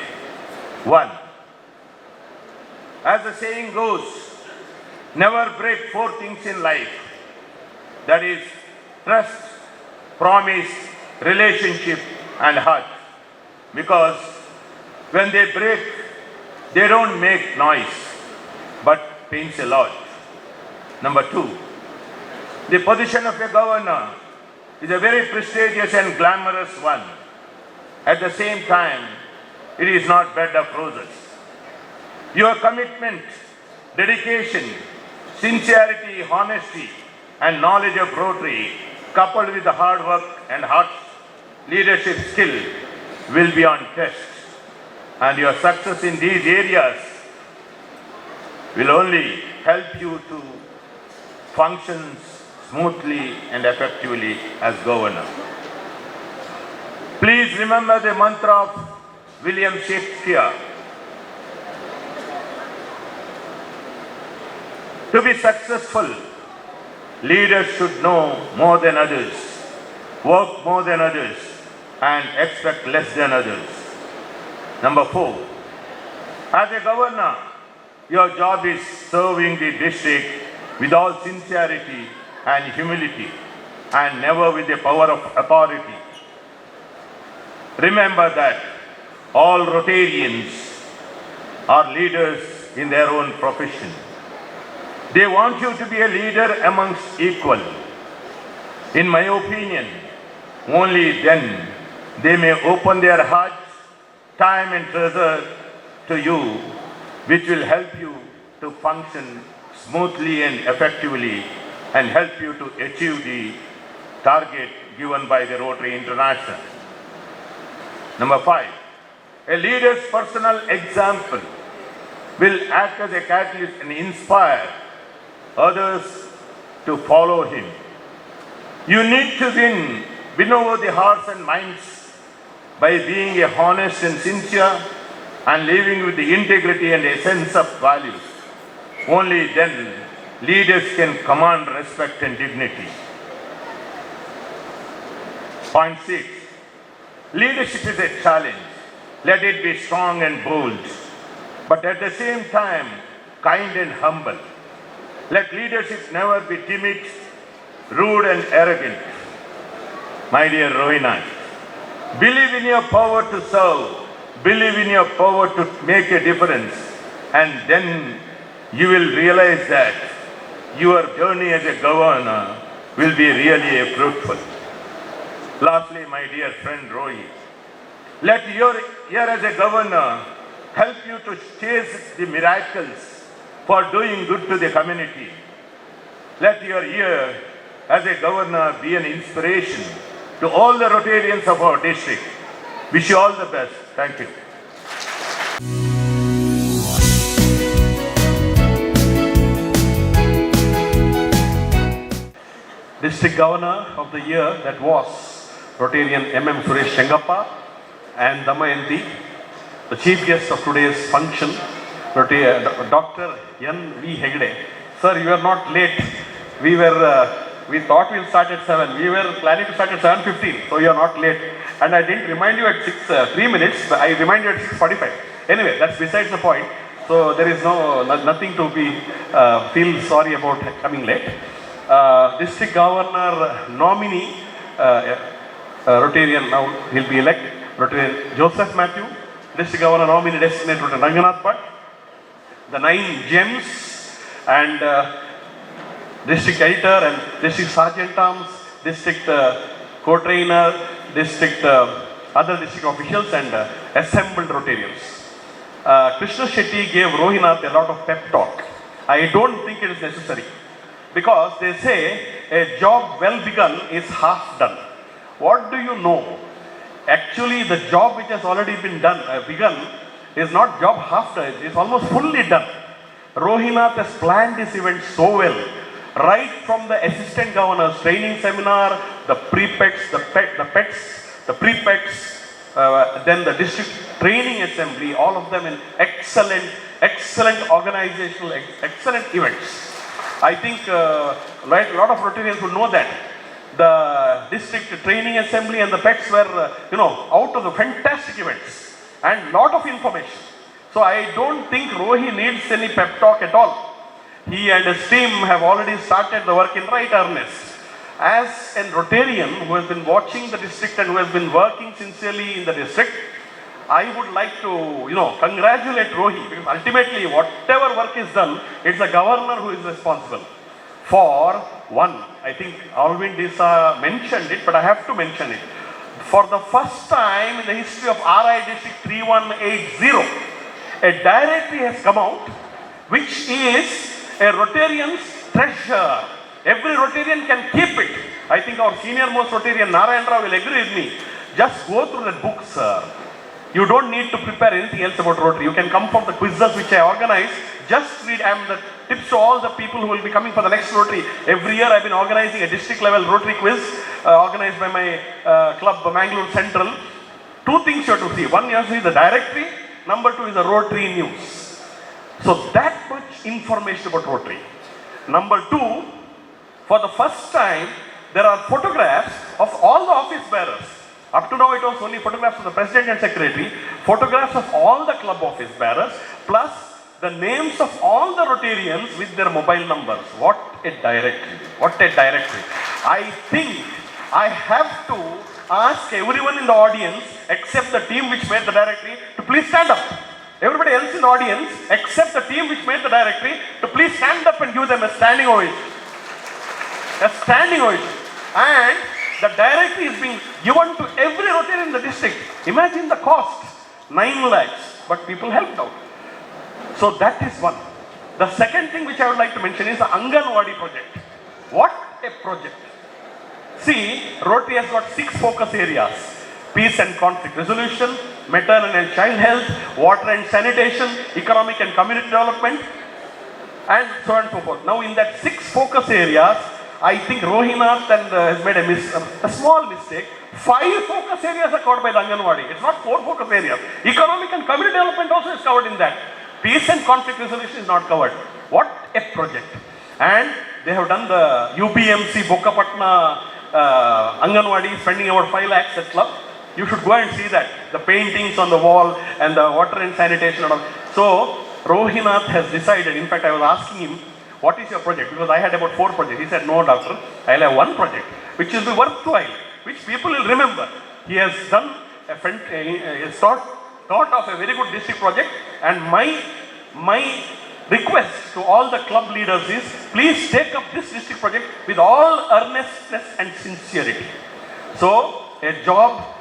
One, as the saying goes, Never break four things in life. That is trust, promise, relationship and heart. Because when they break, they don't make noise, but pains a lot. Number two, the position of a governor is a very prestigious and glamorous one. At the same time, it is not bed of roses. Your commitment, dedication, sincerity, honesty, and knowledge of Rotary, coupled with the hard work and hard leadership skill, will be on test. And your success in these areas will only help you to function smoothly and effectively as governor. Please remember the mantra of William Shakespeare. To be successful, leaders should know more than others, work more than others, and expect less than others. Number four, as a governor, your job is serving the district with all sincerity and humility, and never with the power of authority. Remember that all Rotarians are leaders in their own profession. They want you to be a leader amongst equal. In my opinion, only then they may open their hearts, time and treasure to you, which will help you to function smoothly and effectively and help you to achieve the target given by the Rotary International. Number five, a leader's personal example will act as a catalyst and inspire others to follow him. You need to win over the hearts and minds by being a honest and sincere and living with the integrity and a sense of values. Only then leaders can command respect and dignity. Point 6. Leadership is a challenge. Let it be strong and bold, but at the same time, kind and humble. Let leadership never be timid, rude and arrogant. My dear Rohinath, believe in your power to serve, believe in your power to make a difference, and then you will realize that your journey as a governor will be really fruitful. Lastly, my dear friend Rohi, let your year as a governor help you to chase the miracles for doing good to the community. Let your year as a governor be an inspiration to all the Rotarians of our district. Wish you all the best. Thank you. District Governor of the year that was Rotarian M.M. Suresh Shengappa and Damayanti. The chief guest of today's function, Dr. N.V. Hegde. Sir, you are not late. We thought we'll start at 7. We were planning to start at 7:15, so you are not late. And I didn't remind you at 3 minutes, but I reminded you at 6:45. Anyway, that's besides the point. So there is nothing to be feel sorry about coming late. District Governor nominee, Rotarian, now he'll be elected, Rotarian Joseph Matthew. District Governor nominee designated Rotarian Ranganath Bhatt. The 9 gems and district editor and district sergeant arms, district co-trainer, district other district officials and assembled Rotarians. Krishna Shetty gave Rohinath a lot of pep talk. I don't think it is necessary because they say a job well begun is half done. What do you know? Actually, the job which has already been begun is not job half done, it is almost fully done. Rohinath has planned this event so well, right from the assistant governor's training seminar, the prefects, the prefects, then the district training assembly, all of them in excellent organizational, excellent events. I think a lot of Rotarians would know that. The district training assembly and the PECs were, out of the fantastic events and lot of information. So I don't think Rohi needs any pep talk at all. He and his team have already started the work in right earnest. As a Rotarian who has been watching the district and who has been working sincerely in the district, I would like to, congratulate Rohi, because ultimately whatever work is done, it's the governor who is responsible. For one, I think Alvin Disa mentioned it, but I have to mention it. For the first time in the history of RI District 3180, a directory has come out which is a Rotarian's treasure. Every Rotarian can keep it. I think our senior most Rotarian Narayan Rao will agree with me. Just go through that book, sir. You don't need to prepare anything else about Rotary. You can come for the quizzes which I organize. Just read. I am the tips to all the people who will be coming for the next Rotary. Every year I've been organizing a district level Rotary quiz organized by my club, Mangalore Central. Two things you have to see. One, you have to see the directory. Number two is the Rotary news. So that much information about Rotary. Number two, for the first time, there are photographs of all the office bearers. Up to now it was only photographs of the president and secretary, photographs of all the club office bearers, plus the names of all the Rotarians with their mobile numbers. What a directory. What a directory. I think I have to ask everyone in the audience, except the team which made the directory, to please stand up. Everybody else in the audience, except the team which made the directory, to please stand up and give them a standing ovation. A standing ovation. And the directory is being given to every Rotarian in the district. Imagine the cost, 9 lakhs, but people helped out. So that is one. The second thing which I would like to mention is the Anganwadi project. What a project. See, Rotary has got 6 focus areas. Peace and conflict resolution, maternal and child health, water and sanitation, economic and community development, and so on and so forth. Now in that 6 focus areas, I think Rohinath has made a small mistake. 5 focus areas are covered by the Anganwadi. It's not 4 focus areas. Economic and community development also is covered in that. Peace and conflict resolution is not covered. What a project. And they have done the UBMC Bokapatna Anganwadi, spending about 5 lakhs at club. You should go and see that. The paintings on the wall and the water and sanitation and all. So Rohinath has decided, in fact I was asking him, what is your project? Because I had about 4 projects. He said, no doctor, I'll have 1 project, which will be worthwhile, which people will remember. He has done he has thought of a very good district project, and my request to all the club leaders is, please take up this district project with all earnestness and sincerity. So, a job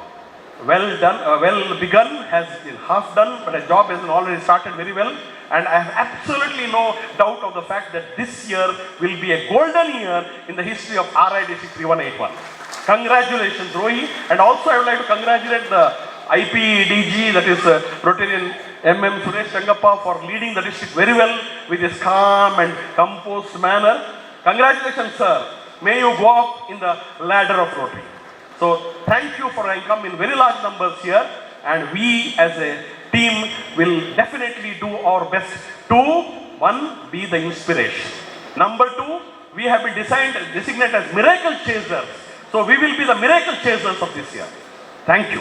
well done, well begun has been half done, but a job has been already started very well. And I have absolutely no doubt of the fact that this year will be a golden year in the history of RI District 3181. Congratulations, Rohi. And also I would like to congratulate the IPDG, that is Rotarian MM Suresh Changappa, for leading the district very well with his calm and composed manner. Congratulations, sir. May you go up in the ladder of Rotary. So thank you for having come in very large numbers here, and we as a team will definitely do our best to, 1, be the inspiration. Number 2, we have been designated as miracle chasers. So we will be the miracle chasers of this year. Thank you.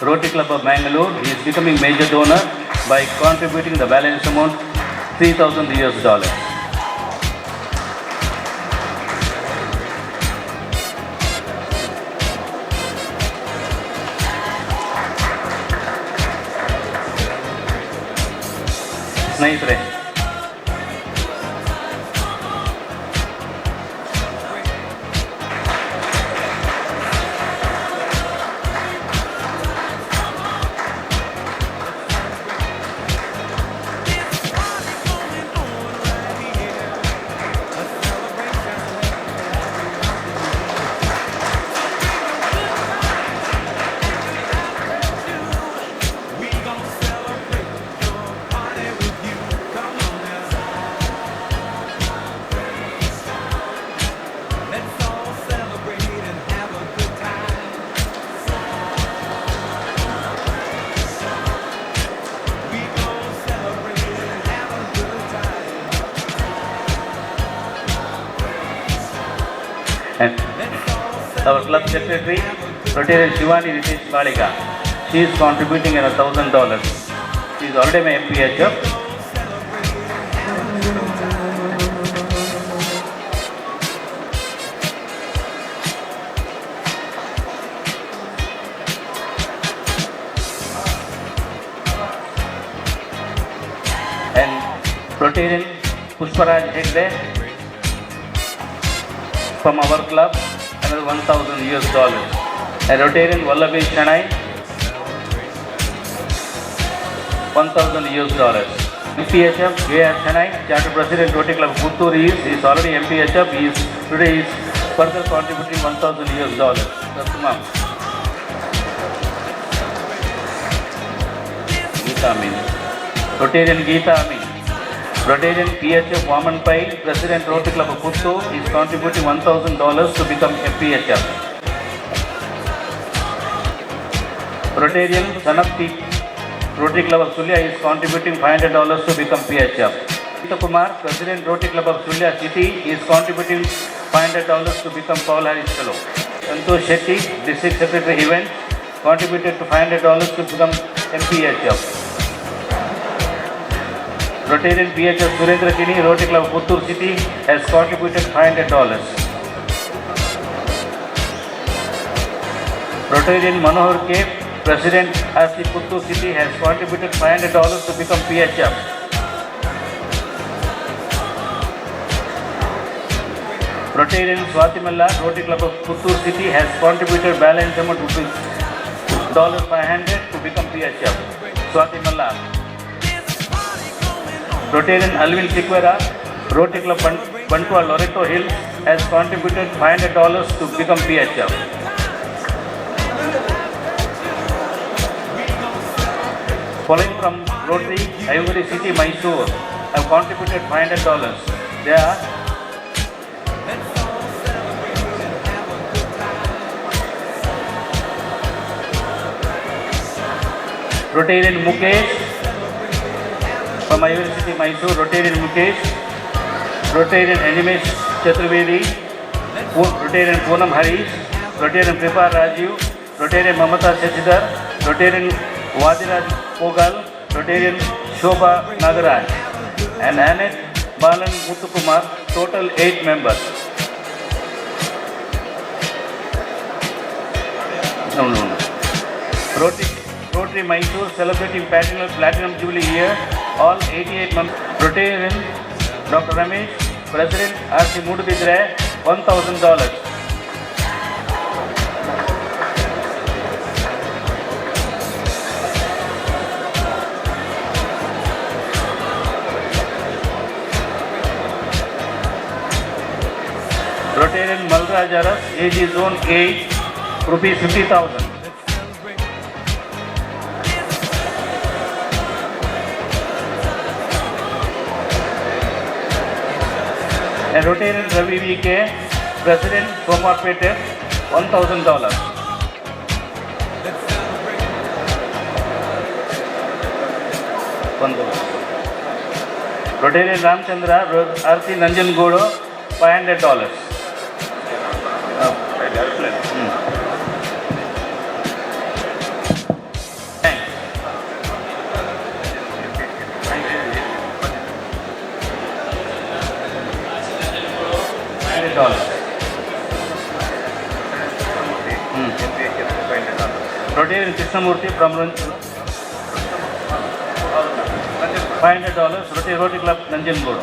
Rotary Club of Mangalore is becoming major donor by contributing the balance amount $3,000 US. ಸ್ನೇಹಿತರೆ, And our club secretary, Rotarian Shivani Ritesh Kalika, she is contributing in $1,000. She is already my MPHF. And Rotarian Pushparaj Hegde from our club, another $1,000. And Rotarian Vallabhi Shanai, $1,000. MPHF, J.R. Shanai, Charter President, Rotary Club Puttur is already MPHF. Today he is further contributing $1,000. That's the mark. Geeta Amin. Rotarian Geeta Amin. Rotarian PHF Vaman Pai, President Rotary Club of Puttur, is contributing $1,000 to become MPHF. Rotarian Sanapti, Rotary Club of Sulya, is contributing $500 to become PHF. Sita Kumar, President Rotary Club of Sulya City, is contributing $500 to become Paul Harris Fellow. Santosh Shetty, District Secretary Event, contributed to $500 to become MPHF. Rotarian PHF Surendra Kini, Rotary Club of Puttur City, has contributed $500. Rotarian Manohar K, President RC Puttur City, has contributed $500 to become PHF. Rotarian Swati Malla, Rotary Club of Puttur City, has contributed balance amount of $500 to become PHF. Swati Malla. Rotarian Alvin Sikwera, Rotary Club Bantua Loreto Hills, has contributed $500 to become PHF. Following from Rotary, Ivory City, Mysore, have contributed $500. They are Rotarian Mukesh from Ivory City, Mysore, Rotarian Mukesh, Rotarian Animesh Chaturvedi, Rotarian Poonam Harish, Rotarian Kripa Rajiv, Rotarian Mamata Shashidhar, Rotarian Vadiraj Pogal, Rotarian Shobha Nagaraj, and Annette Balan Muthukumar, total 8 members. Rotary Mysore celebrating Platinum Jubilee year, all 88 members. Rotarian Dr. Ramesh, President RC Mudubidre, $1,000. Rotarian Malraj Aras, AG Zone 8, rupees 50,000. And Rotarian Ravi VK, President Somarpete, $1,000. Rotarian Ramchandra, RC Nanjangodo, $500. Thanks. $500. Rotarian Krishnamurthy from $500. Rotary Club Nanjangodu.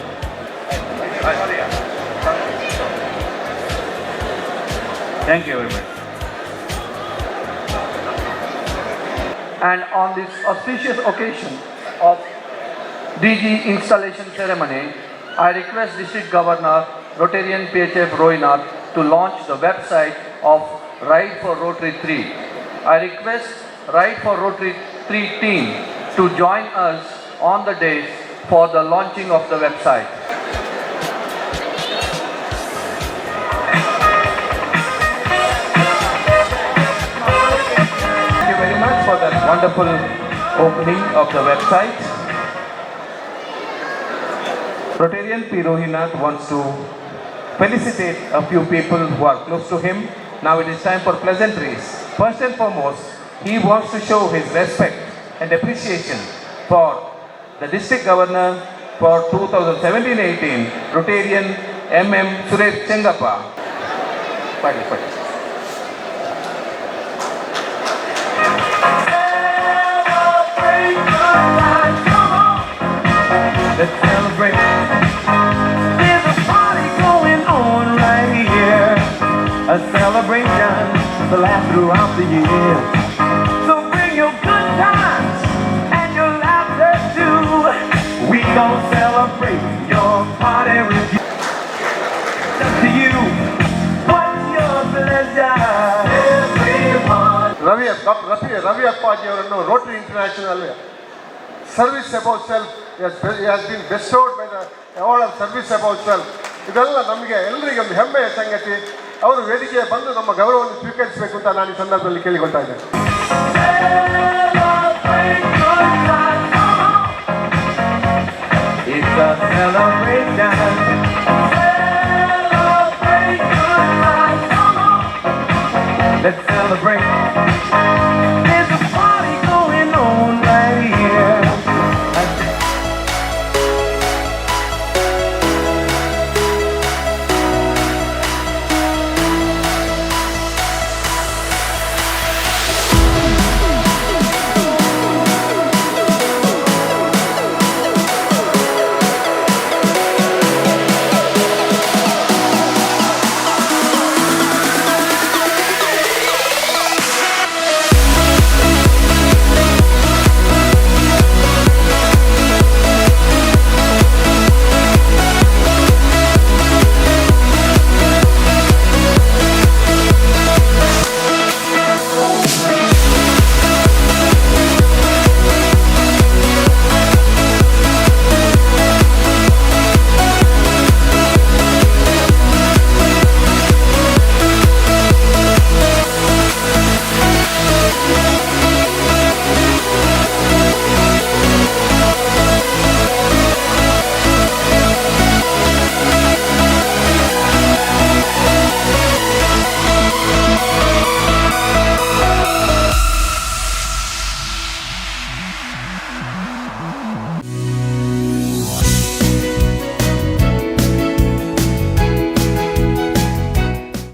Thank you very much. And on this auspicious occasion of DG installation ceremony, I request District Governor Rotarian PHF Rohinath to launch the website of Ride for Rotary 3. I request Ride for Rotary 3 team to join us on the day for the launching of the website. Thank you very much for that wonderful opening of the website. Rotarian P. Rohinath wants to felicitate a few people who are close to him. Now it is time for pleasantries. First and foremost, he wants to show his respect and appreciation for the district governor for 2017-18, Rotarian M.M. Suresh Chengappa. Let's celebrate. There's a party going on right here. A celebration to last throughout the year. So bring your good times and your laughter too. We gon' celebrate your party with you. Up to you. What's your pleasure? Everyone. Ravi ಅಪ್ಪಾಜಿ ಅವರನ್ನು Rotary international service about self he has been bestowed by the award of service about self. ಇದೆಲ್ಲ ನಮಗೆ ಎಲ್ಲರಿಗೆ ಒಂದು ಹೆಮ್ಮೆಯ ಸಂಗತಿ. ಅವರು ವೇದಿಕೆಗೆ ಬಂದು ನಮ್ಮ ಗೌರವವನ್ನು ಸ್ವೀಕರಿಸಬೇಕು ಅಂತ ನಾನು ಈ ಸಂದರ್ಭದಲ್ಲಿ ಕೇಳಿಕೊಳ್ತಾ ಇದ್ದೇನೆ. It's a celebration. Celebrate good life. Come on. Let's celebrate.